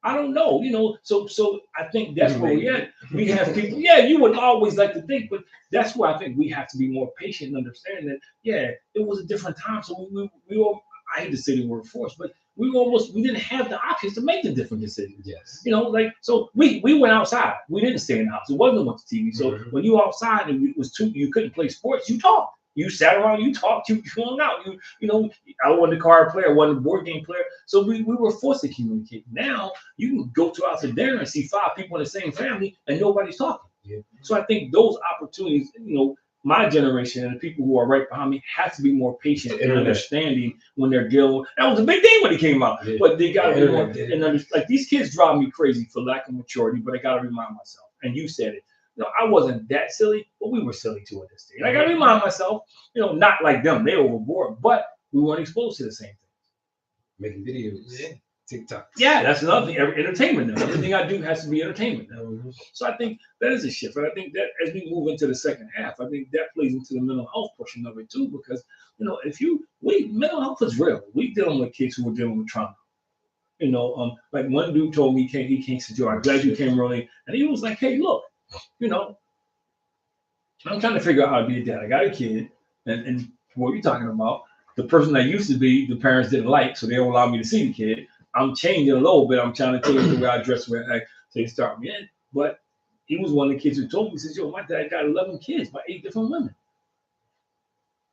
You know, so I think that's where we're at. We have people, you would always like to think, but that's where I think we have to be more patient and understand that, it was a different time. So we all, I hate to say the word forced, but we didn't have the options to make the different decisions. Yes. You know, like, so we went outside. We didn't stay in the house. It wasn't much TV. So when you outside and it was you couldn't play sports, you talked. You sat around, you talked, you hung out. You know, I wasn't a card player, I wasn't a board game player. So we were forced to communicate. Now you can go out to dinner and see 5 people in the same family and nobody's talking. Yeah. So I think those opportunities, you know, my generation and the people who are right behind me have to be more patient and understanding when they're dealing. That was a big thing when it came out, but they got to be more and like, these kids drive me crazy for lack of maturity. But I got to remind myself, and you said it. You know, I wasn't that silly, but we were silly too at this stage. I got to remind myself, you know, not like them, they overboard, but we weren't exposed to the same thing. Making videos, TikTok. Yeah, that's another thing. Entertainment now. Everything I do has to be entertainment now. So I think that is a shift. And I think that as we move into the second half, I think that plays into the mental health portion of it too, because, you know, mental health is real. We dealing with kids who are dealing with trauma. You know, like one dude told me he can't sit you. I'm glad you came early. And he was like, hey, look, you know, I'm trying to figure out how to be a dad. I got a kid, and what are you talking about? The person I used to be, the parents didn't like, so they don't allow me to see the kid. I'm changing a little bit. I'm trying to change the way I dress, where I say start me in. But he was one of the kids who told me, he says, yo, my dad got 11 kids by 8 different women.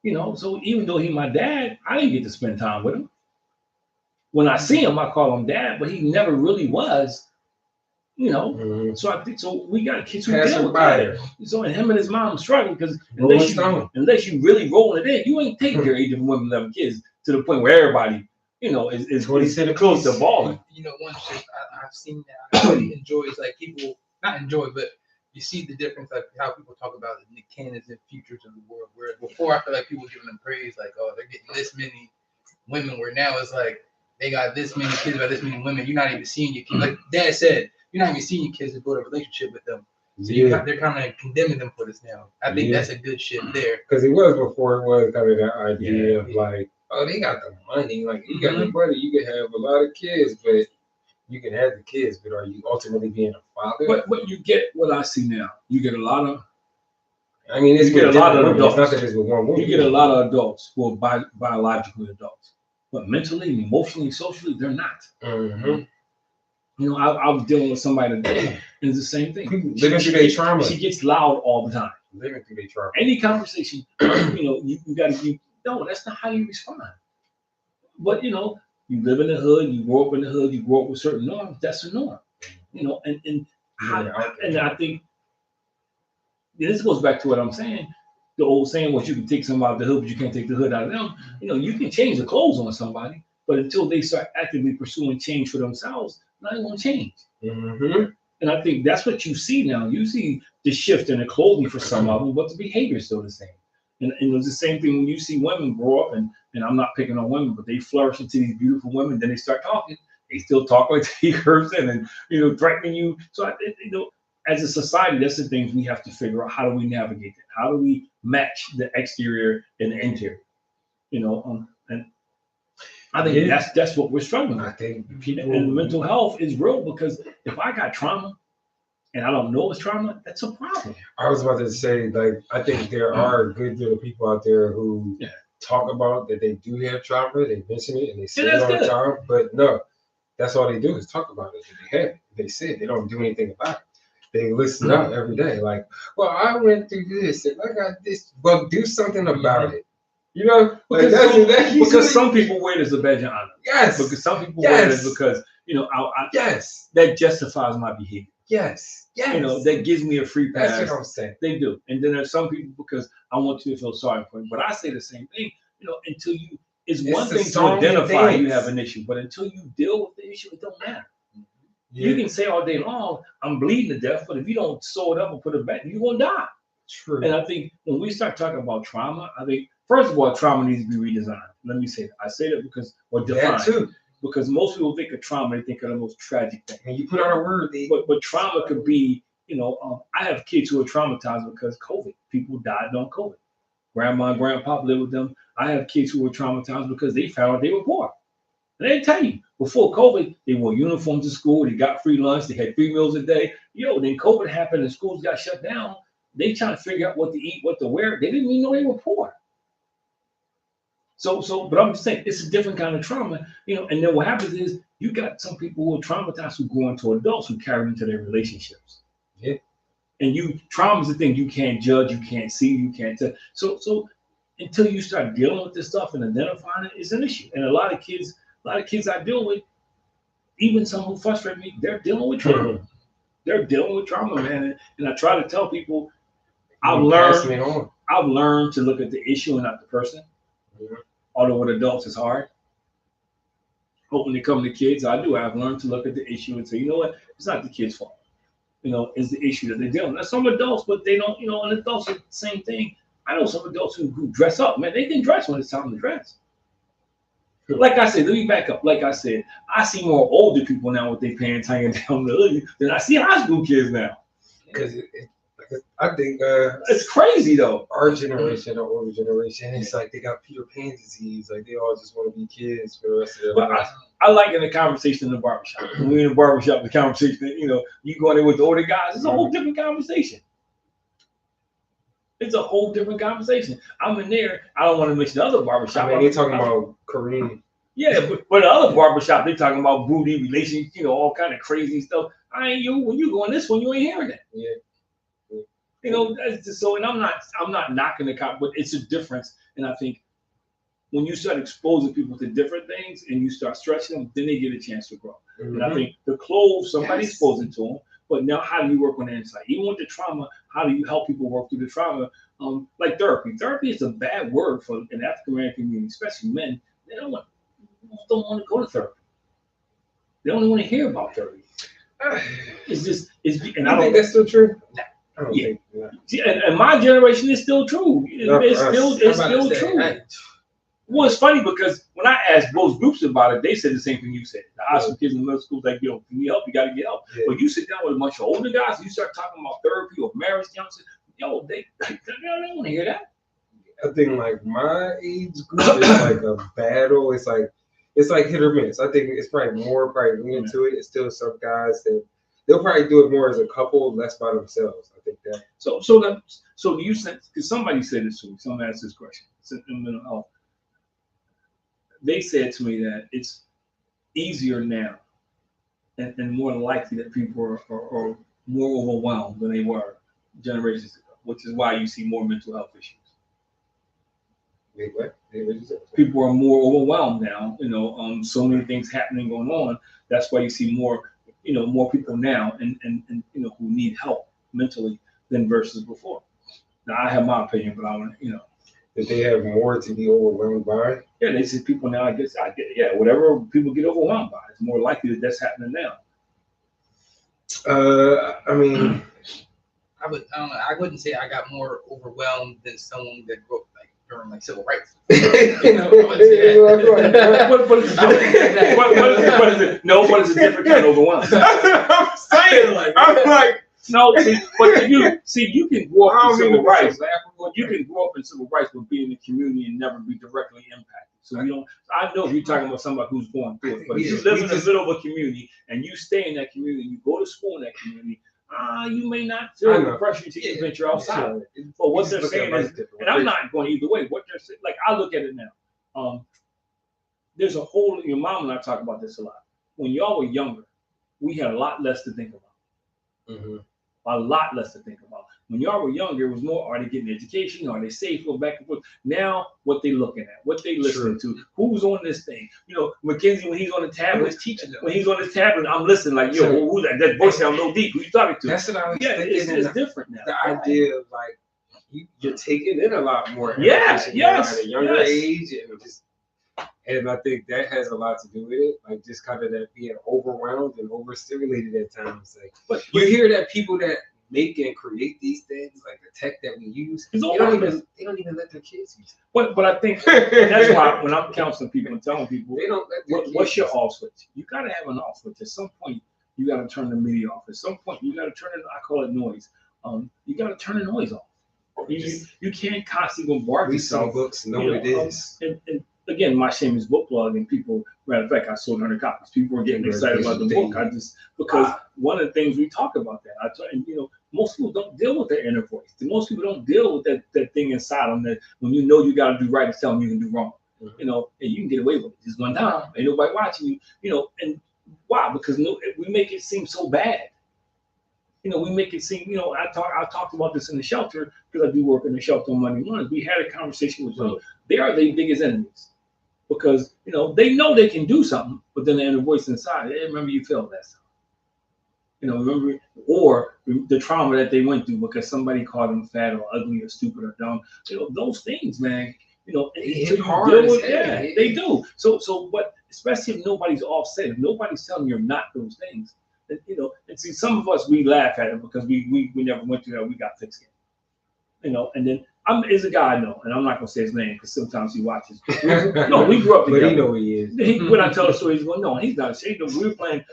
You know, so even though he's my dad, I didn't get to spend time with him. When I see him, I call him dad, but he never really was, you know. So I think we got kids who deal with that. So and him and his mom struggle because unless you really rolling it in, you ain't taking care of 8 different women, 11 kids to the point where everybody, you know, is close to balling. You know, one shit I've seen that I really enjoy is like people not enjoy, but you see the difference, like how people talk about the candidates and futures of the world. Where before I feel like people giving them praise, like, oh, they're getting this many women. Where now it's like they got this many kids by this many women. You're not even seeing your kids. Like Dad said, you're not even seeing your kids to build a relationship with them. So they're kind of condemning them for this now. I think that's a good shit there. Because it was before it was kind of that idea of like, oh, they got the money. Like you got the money, you can have a lot of kids, but you can have the kids, but are you ultimately being a father? But you get what I see now. You get a lot of. I mean, you get a lot of adults. It's not that it's with one woman. You get a lot of adults who are biologically adults, but mentally, emotionally, socially, they're not. You know, I was dealing with somebody today, and it's the same thing. Living through their trauma. She gets loud all the time. Living through their trauma. Any conversation, you know, you got to. No, that's not how you respond. But you know. You live in the hood, you grow up in the hood, you grow up with certain norms, that's the norm. You know, and I think this goes back to what I'm saying. The old saying was you can take somebody out of the hood, but you can't take the hood out of them. You know, you can change the clothes on somebody, but until they start actively pursuing change for themselves, nothing won't change. And I think that's what you see now. You see the shift in the clothing for some of them, but the behavior is still the same. And it's the same thing when you see women grow up, and I'm not picking on women, but they flourish into these beautiful women. Then they start talking. They still talk like they person and, you know, threatening you. So, you know, as a society, that's the things we have to figure out. How do we navigate that? How do we match the exterior and the interior? You know, and I think that's what we're struggling with. I think and mental health is real because if I got trauma, and I don't know it's trauma, that's a problem. I was about to say, like, I think there are good little people out there who talk about that they do have trauma, they mention it, and they say it all the time. But no, that's all they do is talk about it. They have it. They say it. They don't do anything about it. They listen up every day. Like, well, I went through this, and I got this. Well, do something about it. You know, because some people wear it as a badge of honor. Yes. Because some people wear it because, you know, that justifies my behavior. Yes. You know, that gives me a free pass. That's what I'm saying. They do. And then there's some people because I want you to feel sorry for them. But I say the same thing, you know, until it's one thing to identify you have an issue, but until you deal with the issue, it don't matter. You can say all day long, I'm bleeding to death, but if you don't sew it up and put it back, you're going to die. True. And I think when we start talking about trauma, I think, first of all, trauma needs to be redesigned. Let me say that. I say that because, or defined. That too. Because most people think of trauma, they think of the most tragic thing. And you put out a word, but trauma could be, you know, I have kids who are traumatized because COVID. People died on COVID. Grandma and grandpa lived with them. I have kids who were traumatized because they found out they were poor. And they tell you, before COVID, they wore uniforms to school, they got free lunch, they had 3 meals a day. Then COVID happened and schools got shut down. They trying to figure out what to eat, what to wear. They didn't even know they were poor. But I'm just saying, it's a different kind of trauma, you know. And then what happens is you got some people who are traumatized who grow into adults who carry into their relationships. Yeah. And trauma is the thing you can't judge, you can't see, you can't tell. So until you start dealing with this stuff and identifying it, it's an issue. And a lot of kids I deal with, even some who frustrate me, they're dealing with trauma. They're dealing with trauma, man. And I try to tell people, I've learned to look at the issue and not the person. Although with adults it's hard. But when it comes to kids, I've learned to look at the issue and say, you know what, it's not the kid's fault. You know, it's the issue that they're dealing with. Now, some adults, but they don't, you know, and adults are the same thing. I know some adults who dress up, man, they can dress when it's time to dress. Like I said, let me back up. Like I said, I see more older people now with their pants hanging down the hood than I see high school kids now. Because I think it's crazy though. Our generation, our older generation, it's like they got Peter Pan disease. Like they all just want to be kids for the rest of their life. I like in the conversation in the barbershop. When we're in the barbershop, the conversation, you know, you go in there with the older guys, it's a whole different conversation. It's a whole different conversation. I'm in there. I don't want to mention the other barbershop. I mean, they're talking about Kareem. Yeah, but the other barbershop, they're talking about booty relations, you know, all kind of crazy stuff. When you go in this one, you ain't hearing that. Yeah. You know, that's just, so, and I'm not knocking the cop, but it's a difference. And I think when you start exposing people to different things and you start stretching them, then they get a chance to grow. And I think the clothes, somebody's exposing to them, but now how do you work on the inside? Even with the trauma, how do you help people work through the trauma? Like therapy. Therapy is a bad word for an African American community, especially men. They don't want to go to therapy. They don't want to hear about therapy. It's just, and I think that's still true. Yeah. And my generation is still true. It's still true. Well, it's funny because when I asked both groups about it, they said the same thing you said. The high school kids in middle school, like, yo, if you need help, you got to get help. Yeah. But you sit down with a bunch of older guys, and you start talking about therapy or marriage counseling, yo, they don't want to hear that. I think like my age group is like a battle. It's like hit or miss. I think it's probably more into it. It's still some guys that they'll probably do it more as a couple, less by themselves. I think that. So do you sense? Because somebody said this to me. Someone asked this question. In mental health. They said to me that it's easier now and more likely that people are more overwhelmed than they were generations ago, which is why you see more mental health issues. Wait, what? People are more overwhelmed now, so many things happening, going on. That's why you see more people now and who need help mentally than versus before. Now, I have my opinion, but I want that they have more to be overwhelmed by. Yeah, they say people now. I get. Yeah, whatever people get overwhelmed by, it's more likely that that's happening now. I mean, I wouldn't say I got more overwhelmed than someone that grew up during civil rights. What is a different kind of overwhelmed? I'm saying, I'm like. No, but you can grow up in civil rights. You can grow up in civil rights, but be in the community and never be directly impacted. So you don't. I know you're talking about somebody who's going through it, but if you live in the middle of a community and you stay in that community, you go to school in that community, you may not feel the pressure to venture outside. But what they're saying is, and I'm not going either way. What they're saying, like I look at it now. There's a whole. Your mom and I talk about this a lot. When y'all were younger, we had a lot less to think about. Mm-hmm. A lot less to think about. When y'all were younger, it was more, are they getting education? Are they safe? Go back and forth. Now, what they looking at, what they listening to, who's on this thing. Mackenzie, when he's on the tablet, when he's on his tablet, I'm listening like, yo, who's that? That voice sounds low deep. Who you talking to? That's what I was thinking. It's different now. The idea of like, you're taking in a lot more. Yes. At a younger age. And I think that has a lot to do with it, like just kind of that being overwhelmed and overstimulated at times. Like, but you hear that people that make and create these things, like the tech that we use, they don't even let their kids use it. But I think that's why when I'm counseling people and telling people, they don't let what's your off switch? You got to have an off switch. At some point, you got to turn the media off. At some point, you got to turn it. I call it noise. You got to turn the noise off. You can't constantly bombard yourself. Read some books, know what it is. And again, my shameless book plug, and people, matter of fact, I sold 100 copies. People were getting excited about the book. Because one of the things we talk about that, most people don't deal with their inner voice. Most people don't deal with that thing inside them that when you got to do right and tell them you can do wrong. Mm-hmm. And you can get away with it. Just one time, ain't nobody watching you, and why? Because we make it seem so bad. We make it seem, I talked about this in the shelter because I do work in the shelter on Monday mornings. We had a conversation with them. They are the biggest enemies because, they know they can do something, but then they have a voice inside. Hey, remember you failed that time. Remember, or the trauma that they went through because somebody called them fat or ugly or stupid or dumb. Those things, man, it's hard. They do. So, but especially if nobody's offset, if nobody's telling you you're not those things, and see, some of us, we laugh at it because we never went through that. We got thick skin, and then is a guy I know, and I'm not gonna say his name because sometimes he watches. No, we grew up together. But he know who he is. When I tell the story, he's going, no, he's not ashamed. We were playing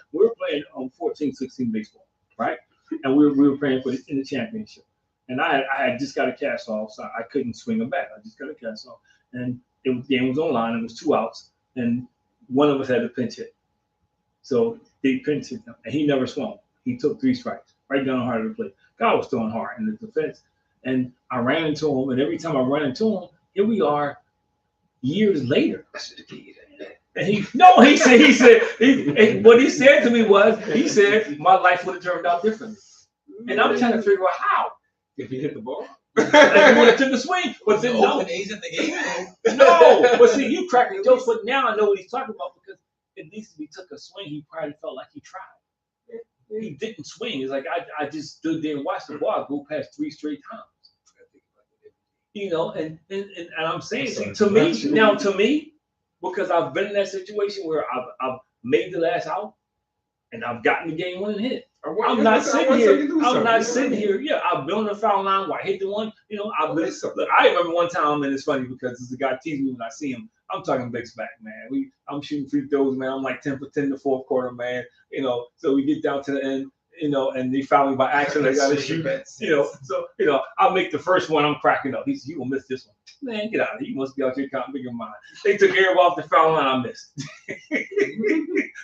14-16 baseball, right? And we were playing in the championship. And I had just got a cast off, so I couldn't swing a bat. I just got a cast off, and the game was online. It was 2 outs, and one of us had a pinch hit. So they pinch hit him, and he never swung. He took 3 strikes, right down the heart of the plate. God was throwing hard in the defense. And I ran into him, and every time I run into him, here we are years later. And what he said to me was, he said, my life would have turned out differently. And I'm trying to figure out how. if he hit the ball. If he would have took a swing, but then no. A's at the game. No, but see, you cracking jokes, but now I know what he's talking about because at least if he took a swing, he probably felt like he tried. He didn't swing. It's like I just stood there and watched the ball go past 3 straight times. You know, and I'm saying to me, because I've been in that situation where I've made the last out and I've gotten the game winning hit. I'm not sitting here. Yeah, I've been on the foul line where I hit the one. You know, look, I remember one time, and it's funny because there's a guy teasing me when I see him. I'm talking Big's back, man. I'm shooting free throws, man. I'm like 10 for 10 in the fourth quarter, man. You know, so we get down to the end, you know, and they foul me by accident. I got to shoot, you know. So, you know, I'll make the first one. I'm cracking up. He said, "You gonna miss this one, man? Get out of here. You must be out here counting bigger mine." They took everybody off the foul line. I missed.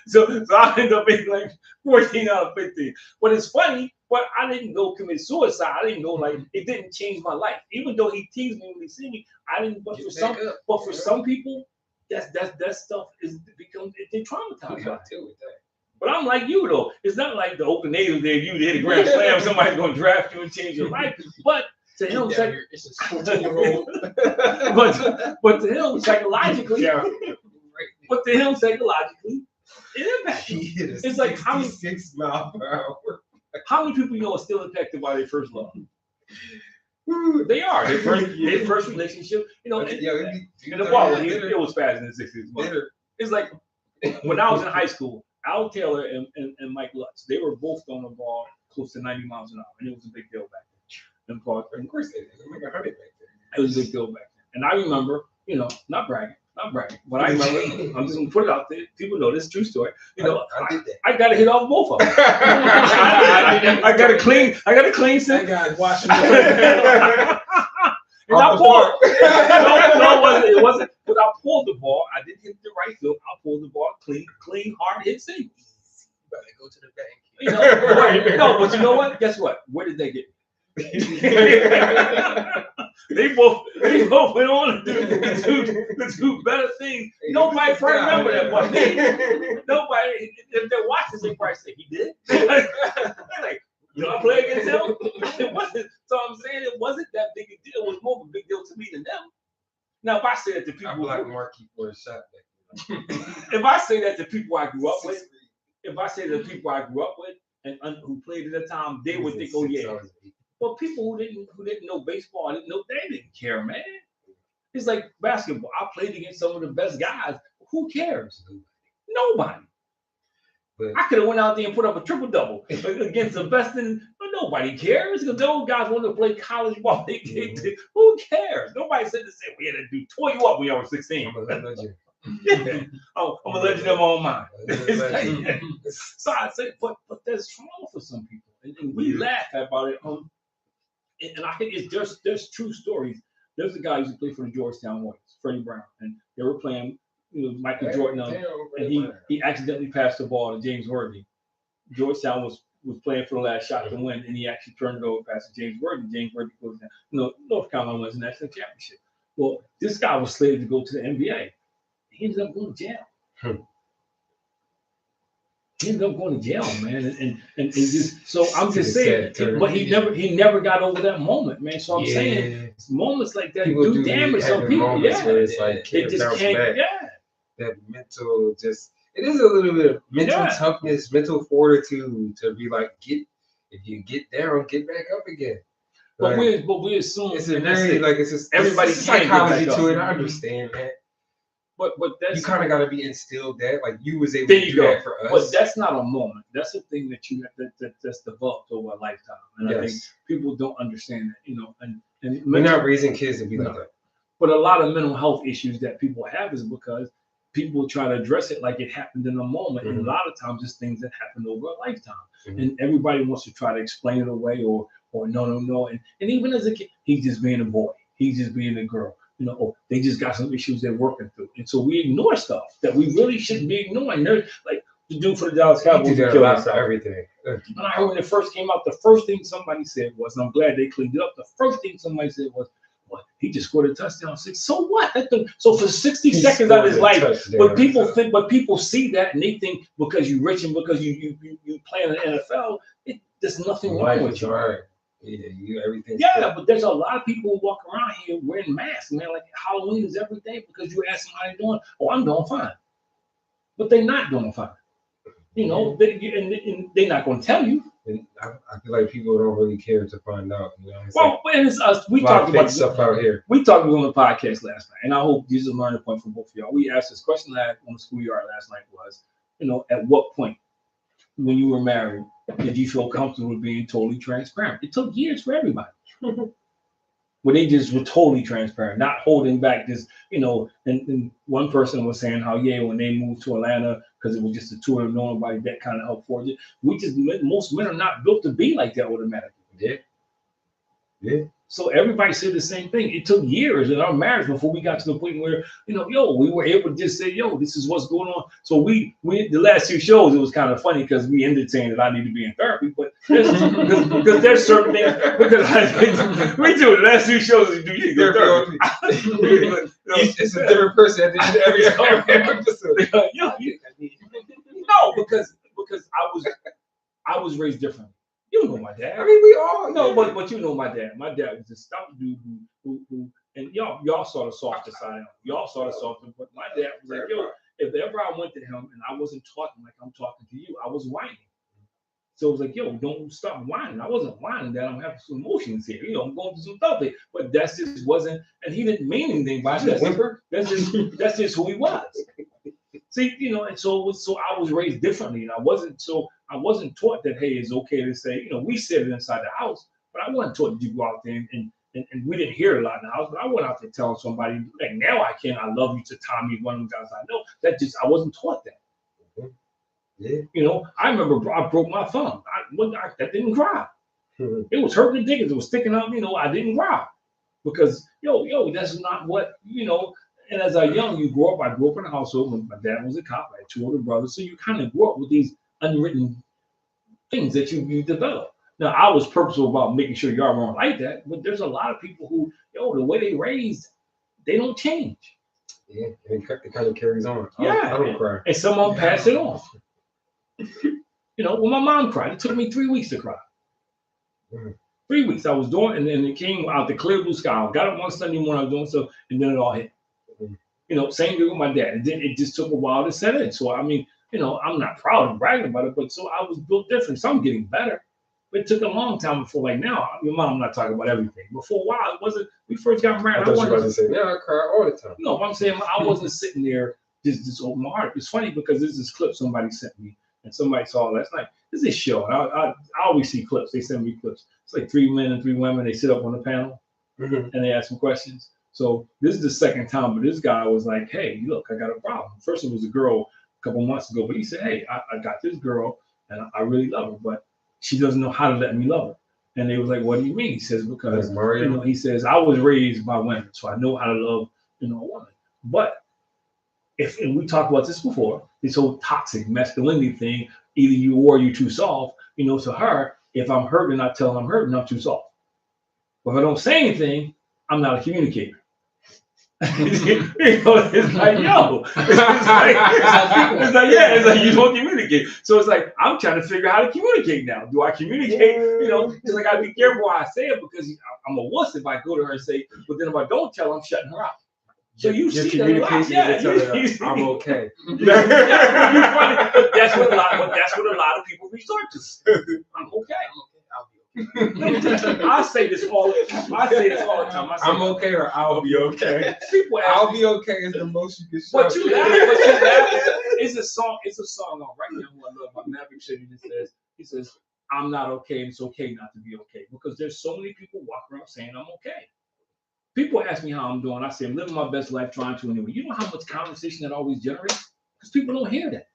so I ended up being like 14 out of 15. But it's funny. But I didn't go commit suicide. I didn't go like it didn't change my life. Even though he teased me when he see me, I didn't. But for some people, that stuff is they traumatized. But I'm like you though. It's not like the open nails there. You hit a grand slam, somebody's gonna draft you and change your life. But to him, it's a 14-year-old. but to him, psychologically, it impacts him. It's like how many 6 miles per hour. How many people you know are still impacted by their first love? They are. Their first relationship, you know. And the ball, it was fast in the 60s. It's like when I was in high school, Al Taylor and Mike Lutz, they were both throwing the ball close to 90 miles an hour, and it was a big deal back then. Of course, they did. It was a big deal back then. And I remember, you know, not bragging, but I remember, I'm just gonna put it out there. People know this is a true story. You know, I got to hit off both of them. I got a clean set. That guy's watching. And I pulled. No, it wasn't. But I pulled the ball. I didn't hit the right field. I pulled the ball clean, hard hit single. You better go to the bank. You know, but you know what? Guess what? Where did they get me? They both went on to do better things. Nobody probably remember that one. Nobody, if they're watching, they probably say he did. Like, did I play against him? It wasn't. So I'm saying it wasn't that big a deal. It was more of a big deal to me than them. Now, if I say that to people, like Marquis for a shot back. If I say that to people I grew up with, and who played at the time, they would think, "Oh yeah." But people who didn't know baseball, they didn't care, man. It's like basketball. I played against some of the best guys. Who cares? Nobody. But I could have went out there and put up a triple-double against the best, but nobody cares because those guys want to play college ball. Who cares? Nobody said to say we had to tore you up when you were 16. I'm a legend. Oh, I'm a legend of my own mind. So I say, but there's trauma for some people, and we laugh about it. And I think there's true stories. There's a guy who used to play for the Georgetown Warriors, Freddie Brown, and they were playing, Michael Jordan, and he accidentally passed the ball to James Worthy. Georgetown was playing for the last shot to win, and he actually turned it over past James Worthy. James Worthy goes down. North Carolina wins the national championship. Well, this guy was slated to go to the NBA. He ended up going to jail. He ended up going to jail, man, and just so I'm just saying. But he never got over that moment, man. So I'm saying moments like that do damage some people. Yeah, where it's like it just can't. Yeah, that mental it is a little bit of mental toughness, mental fortitude to be like if you get down, get back up again. But we assume it's a very it's just everybody psychology to it. I understand that. But that's you kind of got to be instilled that you was able to do that for us. But that's not a moment. That's a thing that you have that's developed over a lifetime. And I think people don't understand that, and we're not raising kids to be like that. But a lot of mental health issues that people have is because people try to address it like it happened in a moment. And a lot of times it's things that happen over a lifetime. And everybody wants to try to explain it away or no. And even as a kid, he's just being a boy. He's just being a girl. They just got some issues they're working through. And so we ignore stuff that we really shouldn't be ignoring. There's like the dude for the Dallas Cowboys. Everything. And I heard when it first came out, the first thing somebody said was, and I'm glad they cleaned it up, the first thing somebody said was, well, he just scored a touchdown. So what? So for 60 seconds of his life, but people see that and they think because you're rich and because you play in the NFL, there's nothing wrong with you. Right. Yeah, everything. Yeah, but there's a lot of people who walk around here wearing masks, man. Like Halloween is every day because you ask them how they're doing. Oh, I'm doing fine, but they're not doing fine. You know, and they're not going to tell you. And I feel like people don't really care to find out. You know, Well, and it's us. We talked about stuff out here. We talked about on the podcast last night, and I hope this is a learning point for both of y'all. We asked this question on the schoolyard last night was, you know, at what point when you were married did you feel comfortable with being totally transparent? It took years for everybody. Where they just were totally transparent, not holding back. Just, you know, and one person was saying how, yeah, when they moved to Atlanta, because it was just the two of them, nobody that kind of helped forge it. Most men are not built to be like that automatically. Yeah. So everybody said the same thing. It took years in our marriage before we got to the point where, you know, we were able to just say, this is what's going on. So we the last two shows, it was kind of funny because we ended saying that I need to be in therapy, but because there's certain things, because we do the last two shows, you need to go to therapy. It's a different person at the end of every episode. No, because I was raised differently. You know my dad. I mean, we all know, but you know my dad. My dad was a stout dude who and y'all saw the softer side of him. Y'all saw the softer, but my dad was like, if ever I went to him and I wasn't talking like I'm talking to you, I was whining. So it was like, don't stop whining. I wasn't whining, that I'm having some emotions here. You know, I'm going through some stuff here. But that's just wasn't, and he didn't mean anything by that. That's just who he was. See, you know, and so I was raised differently, and I wasn't taught that, hey, it's okay to say, you know, we said it inside the house, but I wasn't taught that you go out there and we didn't hear it a lot in the house, but I went out there telling somebody, like, now I can, I love you to Tommy, one of them guys I know. I wasn't taught that. Mm-hmm. Yeah. You know, I remember I broke my thumb. I didn't cry. Mm-hmm. It was hurting the dickens. It was sticking out, you know, I didn't cry. Because, that's not what, you know. And as a young, you grow up. I grew up in a household when my dad was a cop. I had two older brothers. So you kind of grew up with these unwritten things that you develop. Now, I was purposeful about making sure y'all weren't like that. But there's a lot of people who, the way they raised, they don't change. Yeah, it kind of carries on. Yeah. I don't cry. And some of them pass it on. When my mom cried, it took me 3 weeks to cry. 3 weeks. I was doing, and then it came out the clear blue sky. I got up one Sunday morning, I was doing so, and then it all hit. Same thing with my dad. And then it just took a while to set in. So, I mean, I'm not proud of bragging about it, but so I was built different. So I'm getting better. But it took a long time before, like now, your mom, I'm not talking about everything. But for a while, it wasn't, we first got married. I thought you were about to say, I cry all the time. No, but I'm saying I wasn't sitting there just open my heart. It's funny because there's this clip somebody sent me, and somebody saw last night. This is a show. And I always see clips. They send me clips. It's like 3 men and 3 women. They sit up on the panel and they ask some questions. So this is the second time, but this guy was like, hey, look, I got a problem. First, it was a girl a couple months ago, but he said, hey, I got this girl and I really love her, but she doesn't know how to let me love her. And they was like, what do you mean? He says, because, he says, I was raised by women, so I know how to love, a woman. But and we talked about this before, this whole toxic masculinity thing, either you or you too soft, to her, if I'm hurting, I tell her I'm hurting, I'm too soft. But if I don't say anything, I'm not a communicator. It's like, it's like you don't communicate. So it's like, I'm trying to figure out how to communicate now. Do I communicate? It's like I be careful how I say it because I'm a wuss if I go to her and say, but then if I don't tell her, I'm shutting her out. So you see that a lot. I'm okay. That's what a lot of people resort to. I'm okay. I say this all the time. I'm okay or I'll be okay. People ask I'll be okay is the most you can show. But you laugh. It's a song on right now who I love by Maverick City that says, I'm not okay and it's okay not to be okay. Because there's so many people walking around saying I'm okay. People ask me how I'm doing. I say I'm living my best life trying to anyway. You know how much conversation that always generates? Because people don't hear that.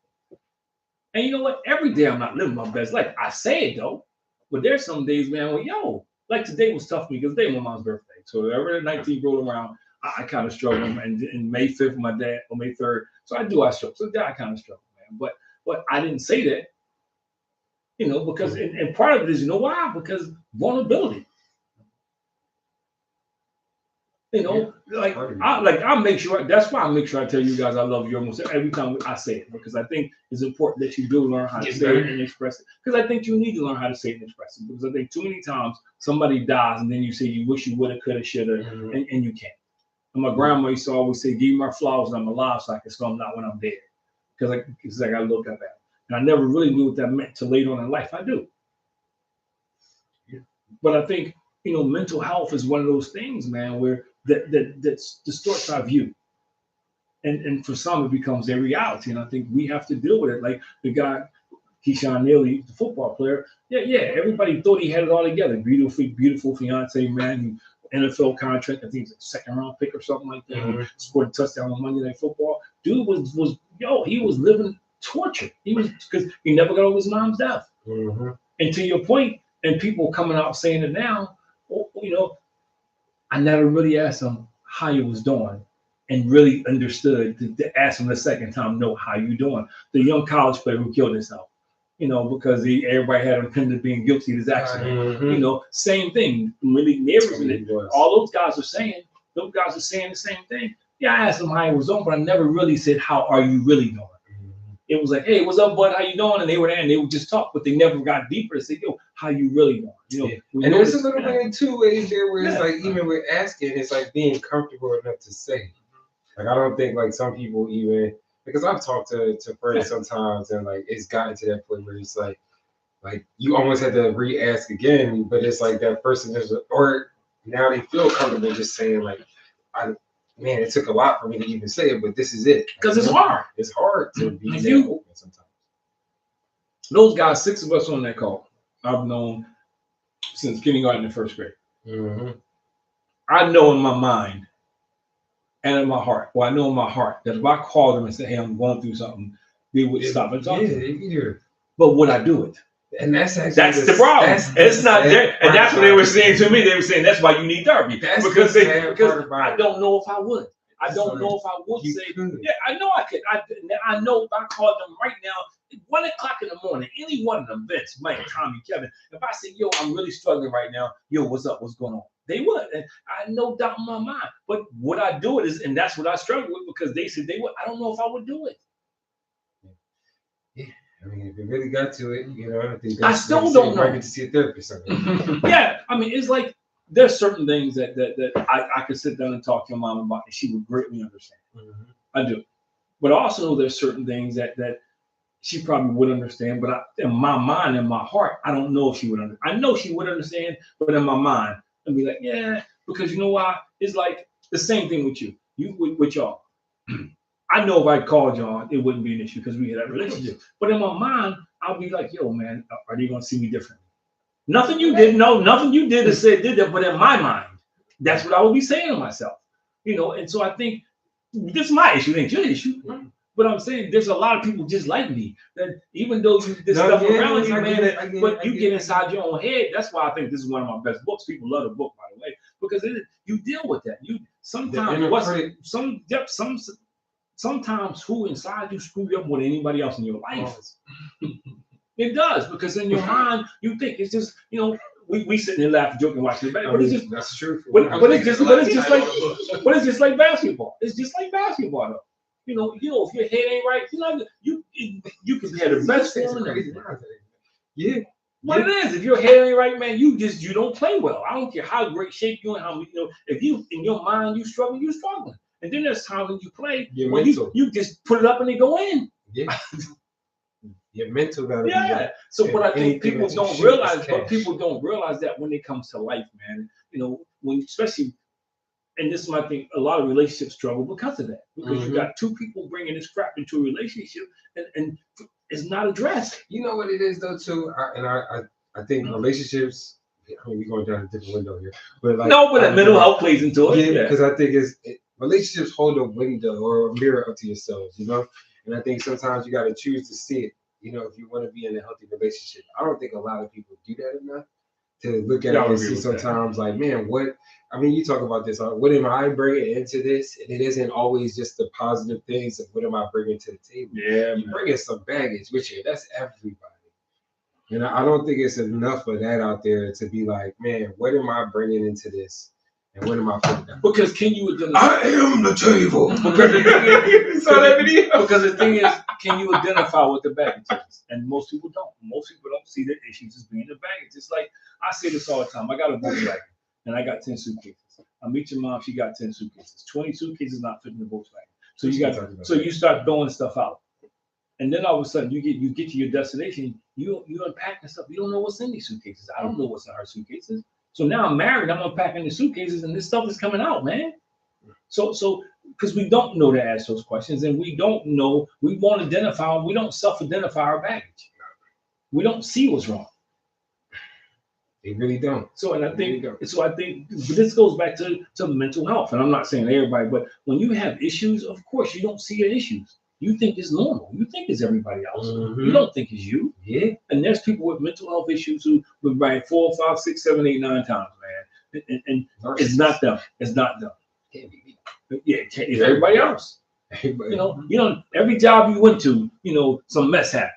And you know what? Every day I'm not living my best life. I say it though. But there's some days, man, like today was tough for me because today was my mom's birthday. So every 19th rolled around, I kind of struggled. And May 5th, my dad, or May 3rd. So I struggle. So I kind of struggle, man. But I didn't say that, because, and part of it is, why? Because vulnerability. You know, I make sure. That's why I make sure I tell you guys I love you almost every time I say it, because I think it's important that you do learn how to say it and express it. Because I think you need to learn how to say it and express it. Because I think too many times somebody dies and then you say you wish you would have, could have, should have, and you can't. And my grandma used to always say, "Give me my flowers when I'm alive, so I can smell them not when I'm dead." Because I got to look up at them. And I never really knew what that meant till later on in life. I do. But I think, you know, mental health is one of those things, man, where that distorts our view. And for some, it becomes their reality. And I think we have to deal with it. Like the guy, Keyshawn Neely, the football player. Yeah. Everybody thought he had it all together. Beautiful fiance, man. NFL contract. I think it's a second-round pick or something like that. He scored a touchdown on Monday Night Football. Dude he was living torture. He was, because he never got over his mom's death. And to your point, and people coming out saying it now, you know, I never really asked him how he was doing and really understood to ask him the second time, no, how you doing? The young college player who killed himself, you know, because everybody had him pinned to being guilty of his accident. You know, same thing. Really, all those guys are saying the same thing. Yeah, I asked him how he was doing, but I never really said, how are you really doing? It was like, hey, what's up, bud? How you doing? And they were there and they would just talk, but they never got deeper to say, yo, how you really doing? You know, and there's a little thing too there where it's like, even with asking, it's like being comfortable enough to say. Like, I don't think like some people even, because I've talked to friends sometimes, and like it's gotten to that point where it's like you almost had to re-ask again, but it's like that person is, or now they feel comfortable just saying like, man, it took a lot for me to even say it, but this is it. Because it's hard. It's hard to be that open sometimes. Those guys, 6 of us on that call, I've known since kindergarten and first grade. I know in my mind and in my heart, I know in my heart that if I called them and said, hey, I'm going through something, they would stop and talk to me. But would I do it? And that's the problem. It's not there. And that's what they were saying to me. They were saying that's why you need therapy. Because I don't know if I would. I don't know if I would say, yeah, I know I could. I know if I called them right now, 1 o'clock in the morning, any one of them, Vince, Mike, Tommy, Kevin, if I say, yo, I'm really struggling right now, yo, what's up? What's going on? They would. And I had no doubt in my mind. But would I do it? And that's what I struggle with, because they said they would. I don't know if I would do it. Yeah. I mean, if you really got to it, you know, I think I still don't know. To see a therapist. Yeah, I mean, it's like there's certain things that I could sit down and talk to your mom about, and she would greatly understand. I do, but I also know there's certain things that she probably would understand. But in my mind, in my heart, I don't know if she would understand. I know she would understand, but in my mind, I'd be like, yeah, because you know why? It's like the same thing with you. With y'all. I know if I called y'all, it wouldn't be an issue because we had that relationship. But in my mind, I'll be like, yo, man, are they going to see me differently? Nothing you did, nothing you did or said did that. But in my mind, that's what I would be saying to myself. You know, and so I think this is my issue, it ain't your issue. But I'm saying there's a lot of people just like me that even though this stuff around you, man, but you get inside your own head. That's why I think this is one of my best books. People love the book, by the way, because you deal with that. You sometimes who inside you screw you up more than anybody else in your life. It does, because in your mind you think it's just, you know, we sitting there laughing, joking, watching it back, but it's just that's true. But it's just like basketball. It's just like basketball, though. You know, if your head ain't right, you know, you can have the best form and everything. Yeah. What it is, if your head ain't right, man, you don't play well. I don't care how great shape you and how, you know, if you in your mind you struggling, you're struggling. And then there's times when you play, when you just put it up and they go in. Yeah. Your mental gotta be right. So, but I think people don't realize, that when it comes to life, man, you know, when especially, and this is my thing, a lot of relationships struggle because of that. Because you got two people bringing this crap into a relationship and it's not addressed. You know what it is though too, I think relationships. I mean, we're going down a different window here, but like but mental health plays into it. Yeah, because I think relationships hold a window or a mirror up to yourselves, you know. And I think sometimes you got to choose to see it. You know, if you want to be in a healthy relationship, I don't think a lot of people do that enough to look at it and see sometimes like, man, you talk about this, what am I bringing into this? And it isn't always just the positive things of what am I bringing to the table. Yeah, you're bringing some baggage with you. That's everybody. And I don't think it's enough of that out there to be like, man, what am I bringing into this? And what am I putting down? Because can you identify? I am the table. Because You saw that video? Because the thing is, can you identify what the baggage is? And most people don't. Most people don't see the issues as being the baggage. It's like, I say this all the time. I got a Volkswagen and I got 10 suitcases. I meet your mom, she got 10 suitcases. 20 suitcases not fitting the Volkswagen. So you start throwing stuff out. And then all of a sudden you get to your destination, you unpack the stuff. You don't know what's in these suitcases. I don't know what's in our suitcases. So now I'm married, I'm unpacking the suitcases and this stuff is coming out, man. So because we don't know to ask those questions and we don't know, we won't identify, we don't self-identify our baggage. We don't see what's wrong. They really don't. So I think this goes back to mental health. And I'm not saying everybody, but when you have issues, of course you don't see your issues. You think it's normal. You think it's everybody else. Mm-hmm. You don't think it's you. Yeah. And there's people with mental health issues who would write 4, 5, 6, 7, 8, 9 times, man. And it's not them. It's not them. Yeah, it's everybody else. You know, every job you went to, some mess happened.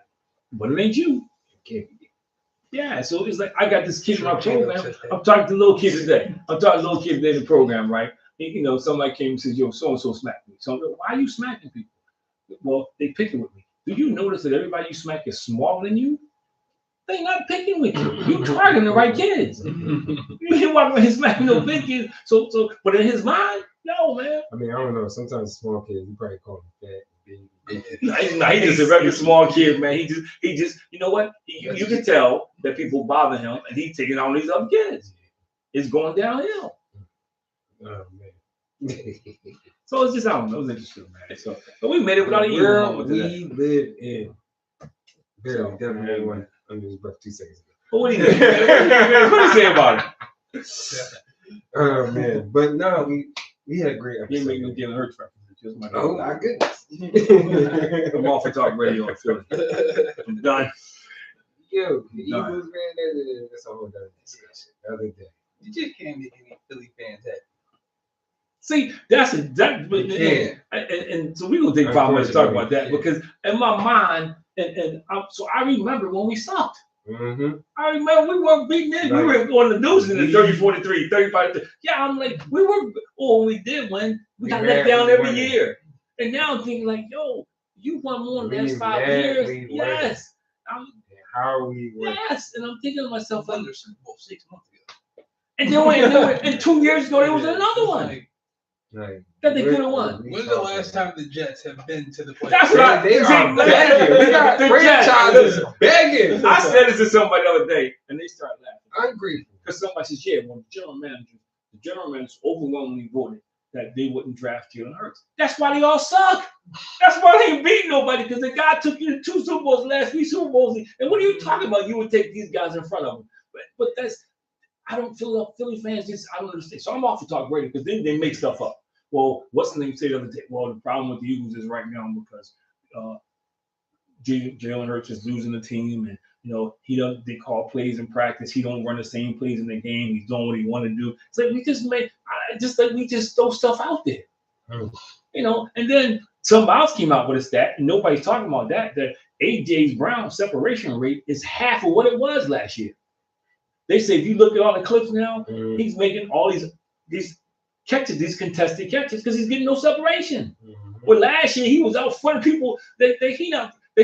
But it ain't you. Yeah, so it's like I got this kid in my program. I'm talking to little kids today. in the program, right? And, somebody came and says, yo, so-and-so smacked me. So I'm like, why are you smacking people? Well, they picking with me. Do you notice that everybody you smack is smaller than you? They not picking with you. You targeting the right kids. You ain't walking around smacking no big kids. So, but in his mind, no, man. I mean, I don't know. Sometimes small kids, you probably call them fat. He just a regular small kid, man. He just, you know what? You can tell that people bother him, and he's taking on these other kids. It's going downhill. Oh man. So it's just, I don't know. It was interesting, man. So, but we made it without a world we live in. Barely, definitely went under his breath 2 seconds ago. But what do you think? What do you say about it? Oh man, but no, we had a great episode. You make me Jalen Hurts references. Oh my goodness. I'm off of talk radio. I'm done. Yo, the Eagles, man, that's a whole other discussion. The other day. You just can't make any Philly fans happy. See, that's and so we're gonna take 5 minutes to talk about that because in my mind, so I remember when we sucked. Mm-hmm. I remember we weren't beating it. We were on the news in the 30-43, 35. Yeah, I'm like, we were. Oh, when we did win, we got let down every year. And now I'm thinking like, yo, you won more in the last 5 years. Yes. How are we? Yes, and I'm thinking to myself, like, under Super Bowl 6 months ago. And then 2 years ago, there was another one. Right. That they could have won. When's the last time the Jets have been to the playoffs? That's right. They are begging. We got the franchises begging. I said this to somebody the other day, and they started laughing. Ungrateful. Because somebody says, yeah, well, the general manager overwhelmingly voted that they wouldn't draft Jalen Hurts. That's why they all suck. That's why they ain't beat nobody, because the guy took you to 2 Super Bowls, last 3 Super Bowls. And what are you talking about? You would take these guys in front of them. But that's, I don't feel like Philly fans just, I don't understand. So I'm off to talk Brady because then they make stuff up. Well, what's the name say the other day? Well, the problem with the Eagles is right now because Jalen Hurts is losing the team, and he doesn't. They call plays in practice. He don't run the same plays in the game. He's doing what he want to do. It's like we just throw stuff out there, And then somebody else came out with a stat, and nobody's talking about that. That AJ Brown's separation rate is half of what it was last year. They say if you look at all the clips now, he's making all these catches, these contested catches, because he's getting no separation. Well, last year he was out front of people. They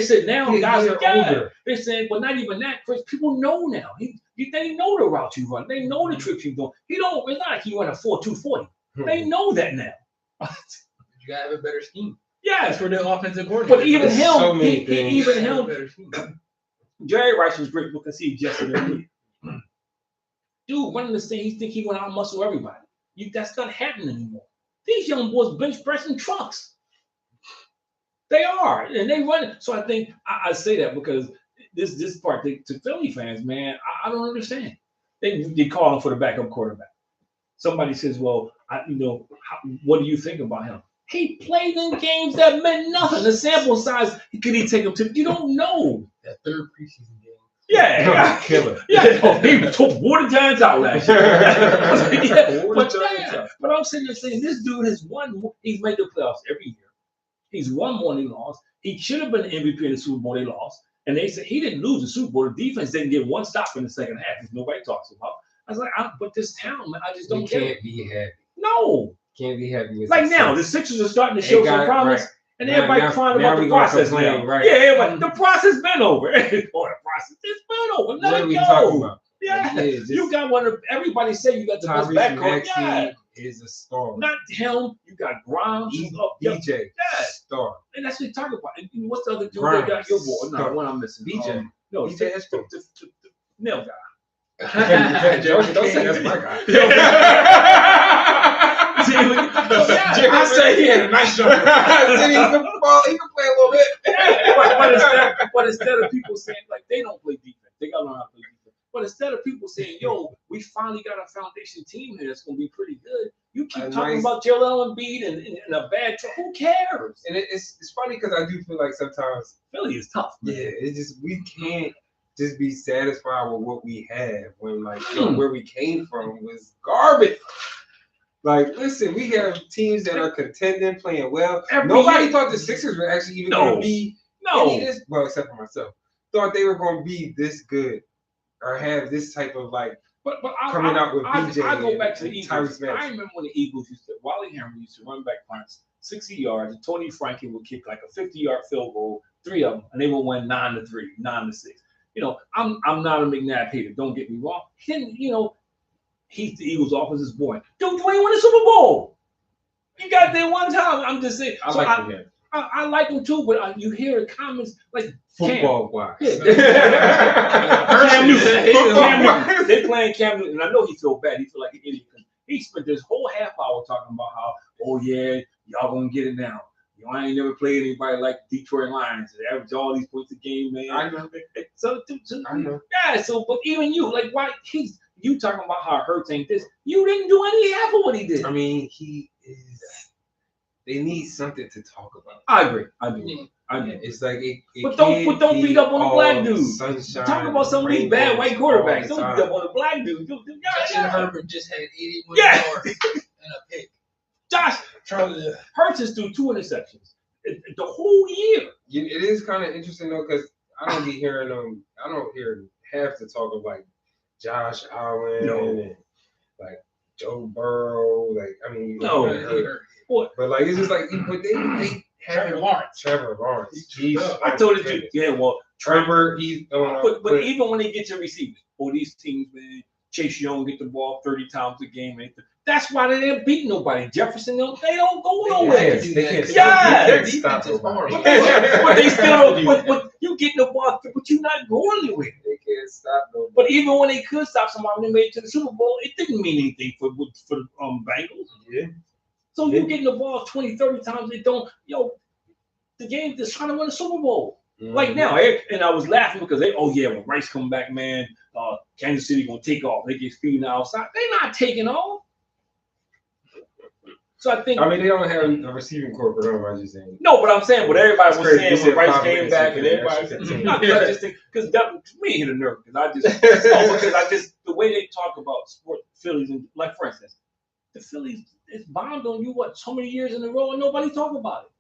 said now guys are older. They said, well, not even that, Chris. People know now. They know the route you run. They know the tricks you do. It's not like he run a 4.240. They know that now. You gotta have a better scheme. Yeah, for the offensive coordinator. But even him, Jerry Rice was great because he adjusted everything. Dude, running the same, he think he went out muscle everybody. That's not happening anymore. These young boys bench pressing trucks. They are, and they run it. So I think I say that because this part to Philly fans, man, I don't understand. They call him for the backup quarterback. Somebody says, well, what do you think about him? He played in games that meant nothing. The sample size, could he take him to? You don't know. That third preseason game. Yeah, killer. Yeah, he took water Giants out last year. But I'm sitting there saying this dude has won. He's made the playoffs every year. He's won more than he lost. He should have been the MVP of the Super Bowl. They lost, and they said he didn't lose the Super Bowl. The defense didn't get one stop in the second half, which nobody talks about. I was like, but this town, man, I just don't You get can't it. be happy. No. Can't be happy with Like success. now, the Sixers are starting to show some promise. Right. And everybody crying about the process now. Right. Yeah, everybody, the process been over. The process is been over. What Let are it we go. talking about? Yeah, Just, you got one of everybody say you got the best Tyrese backcourt. Yeah, Maxey is a star. not him. You got Grimes. BJ, yeah, star. and that's what you talking about. And what's the other dude Grimes, that got your boy? No, star. one I'm missing. BJ. No, BJ is the nail guy. Don't say that's my guy. I say he had a nice jumper. He can play a little bit. But instead of people saying like they don't play defense, they gotta learn how to play defense. But instead of people saying, "Yo, we finally got a foundation team here that's gonna be pretty good," you keep talking about Joel Embiid and a bad. Who cares? And it's funny because I do feel like sometimes Philly is tough. Man. Yeah, it's just we can't just be satisfied with what we have when where we came from was garbage. Like, listen, we have teams that are contending, playing well. Nobody thought the Sixers were actually even going to be any this. Well, except for myself, thought they were going to be this good or have this type of coming out with BJ. I go back to the Eagles. I remember when the Eagles Wally Hammer used to run back punts 60 yards, and Tony Franklin would kick like a 50-yard field goal, 3 of them, and they would win 9-3, 9-6. You know, I'm not a McNabb hater. Don't get me wrong. He's the Eagles' offensive boy. Dude, you ain't won a Super Bowl. You got there one time. I'm just saying. I like him. I like him too, but you hear comments like football wise. Cam Newton. They're playing Cam Newton, and I know he feel bad. He feel like an idiot. He spent this whole half hour talking about how, oh yeah, y'all gonna get it now. I ain't never played anybody like Detroit Lions. They average all these points a game, man. I know. I know. Yeah. So, but even you, like, why you talking about how it hurts ain't this? You didn't do any half of what he did. I mean, he is. They need something to talk about. I agree. I do. It's like it but don't beat up on the black dude. Sunshine, talk about some of these bad white quarterbacks. Don't beat up on the black dude. Justin Herbert just had 81 yards and a pick. Josh Hurts is through 2 interceptions the whole year. It is kind of interesting though, because I don't be hearing them. I don't hear half the talk of like Josh Allen and like Joe Burrow. Like, I mean, but like it's just like, but they Trevor Lawrence. I told you, yeah. Well, Trevor, he's but even when they get your receivers, these teams, man, Chase Young get the ball 30 times a game. That's why they didn't beat nobody. Jefferson, they don't go nowhere. They can't. Yeah, their defense is hard. But they still, but you get the ball, but you're not going anywhere. They can't stop nobody. But even when they could stop somebody, when they made it to the Super Bowl, it didn't mean anything for the Bengals. Yeah. So you getting the ball 20, 30 times, they don't. The game is trying to win a Super Bowl. Mm-hmm. Like now, and I was laughing because when Rice come back, man, Kansas City gonna take off. They get speeding outside. They're not taking off. So I think. I mean, they don't have a receiving corps for them. I'm just saying. No, but I'm saying what everybody was saying when Rice came back, and everybody said, I just think because me hit a nerve because I just the way they talk about sport Phillies and like for instance, the Phillies is bombed on you so many years in a row and nobody talk about it.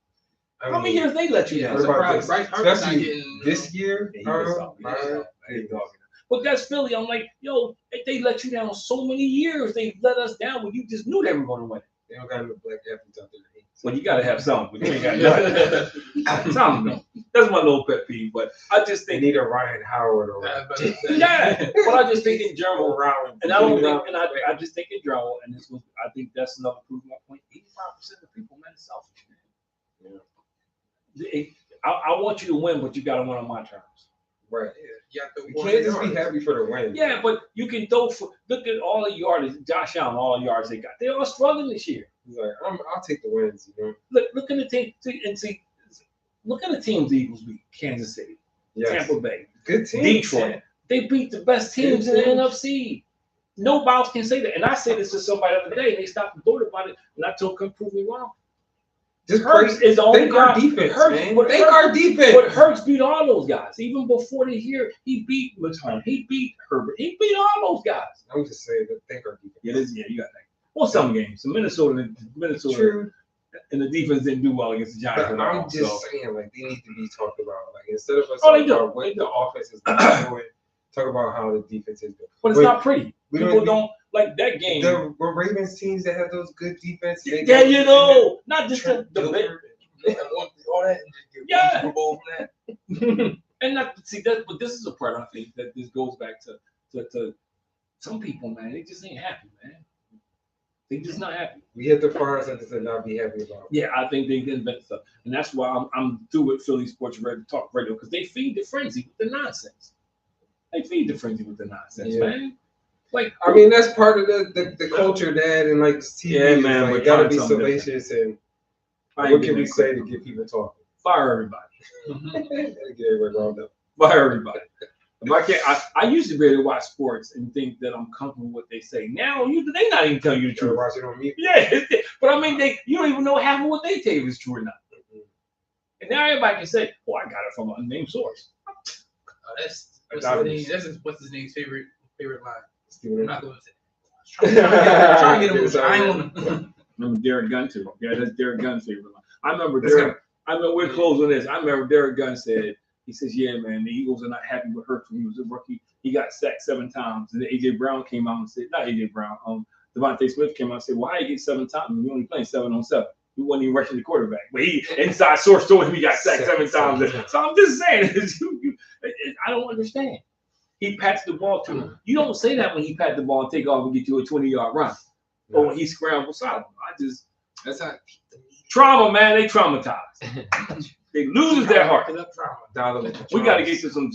How many years they let you down? Especially this year. But that's Philly. I'm like, they let you down so many years. They let us down when you just knew they were going to win. They don't got no black athletes out there. Well, you got to have some, but you ain't got nothing. Some though. That's my little pet peeve. But I just think they need a Ryan Howard or but I just think in general, and I don't think, and I just think in general, and I think that's another proof of my point. 85% of people, man, is selfish, man. Yeah. I want you to win, but you got to win on my terms. Right. You can't just be happy for the win. Yeah, but you can look at all the yards, Josh Allen, all the yards they got. They're all struggling this year. He's like, I'll take the wins, Look at the team look at the teams the Eagles beat. Kansas City, Tampa Bay, good team. Detroit. Yeah. They beat the best teams in the NFC. Nobody else can say that. And I said this to somebody the other day, and they stopped and thought about it, and I told them, prove me wrong. Hurts is the only guy. Our defense, man. Our defense. But Hurts beat all those guys. Even before the year, he beat Mahomes. He beat Herbert. He beat all those guys. I'm just saying that think our defense. Yeah, you got that. Well, some games. So Minnesota, True. And the defense didn't do well against the Giants. But I'm just saying, like, they need to be talked about. Like, instead of us talking about what the offense is doing, talk about how the defense is good. But it's not pretty. People don't like that game. The Ravens teams that have those good defenses. Yeah, you know, not just the all that and just get Yeah. Super Bowl from that. And not see that, but this is a part I think that this goes back to some people, man. They just ain't happy, man. They just not happy. We hit the far sentence to not be happy about. Yeah, I think they can invent stuff, and that's why I'm through with Philly Sports Radio Talk Radio because they feed the frenzy with the nonsense. They feed the frenzy with the nonsense, man. Like, I mean, that's part of the culture, Dad, and like TV. Yeah, man, like, but gotta be something salacious and I what can we say to get people talking? fire everybody. Get everybody wound up. Fire everybody. If I can't, I used to be able to watch sports and think that I'm comfortable with what they say. Now they not even telling you the Try to truth. watch it on mute. Yeah, but I mean, you don't even know half of what they tell you is true or not. And now everybody can say, "Oh, I got it from an unnamed source." What's his name's favorite line? Steven. I'm not going to say. Trying to get him. I ain't on. Remember Derek Gunn too? Yeah, that's Derek Gunn's favorite line. I remember we're closing this. I remember Derek Gunn said, he says, "Yeah, man, the Eagles are not happy with Hurts when he was a rookie. He got sacked 7 times." And then AJ Brown came out and said, not AJ Brown, Devontae Smith came out and said, "Well, how you get 7 times? We only playing 7 on 7. He wasn't even rushing the quarterback." But inside source told him he got sacked 7 times. So I'm just saying, I don't understand. He pats the ball to him. You don't say that when he pat the ball and take off and get you a 20-yard run. Or when he scrambles out. That's how trauma, man. They traumatized. They lose their heart. We got to get to some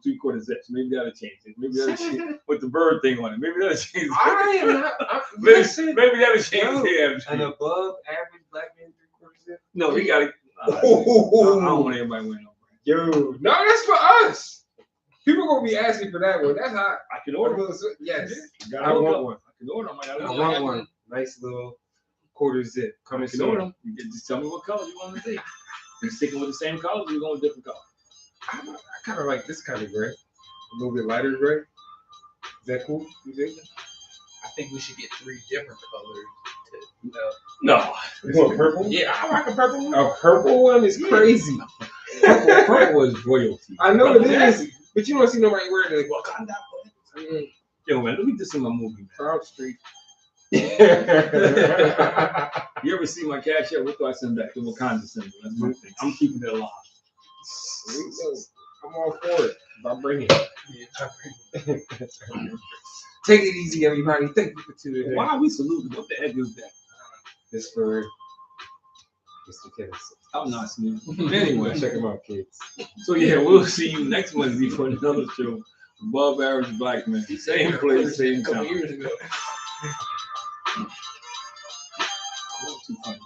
3/4 zips. Maybe that'll change it. Maybe that'll change with the bird thing on it. Maybe that'll change it. I am not. Maybe that'll change it. An above average black man 3/4 zip. No, he got to. I don't want everybody wearing no brand. Yo, no, that's for us. People gonna be asking for that one. That's hot. I can order. Yes, I want one. I can order them. I want one. Nice little 1/4 zip. Coming soon. Order them. You just tell me what color you want to see. You sticking with the same color, or you going with different color? I kind of like this kind of gray. A little bit lighter gray. Is that cool? You think? I think we should get 3 different colors. No. You want purple? Yeah, I like a purple one. A purple one is crazy. Purple is royalty. I know it is, but you don't see nobody wearing it. Wakanda. Yo, man, let me do this in my movie. Proud Street. You ever see my cash app? What do I send back? The Wakanda symbol. That's my thing. I'm keeping it alive. I'm all for it. I'll bring it. Take it easy, everybody. Thank you for tuning in. Why are we saluting? What the heck is that? This for Mr. Kennison. I'm not smooth. Anyway, Check them out, kids. so yeah, we'll see you next Wednesday for another show. Above Average Black Man. Same place, same time. Years ago. Too funny.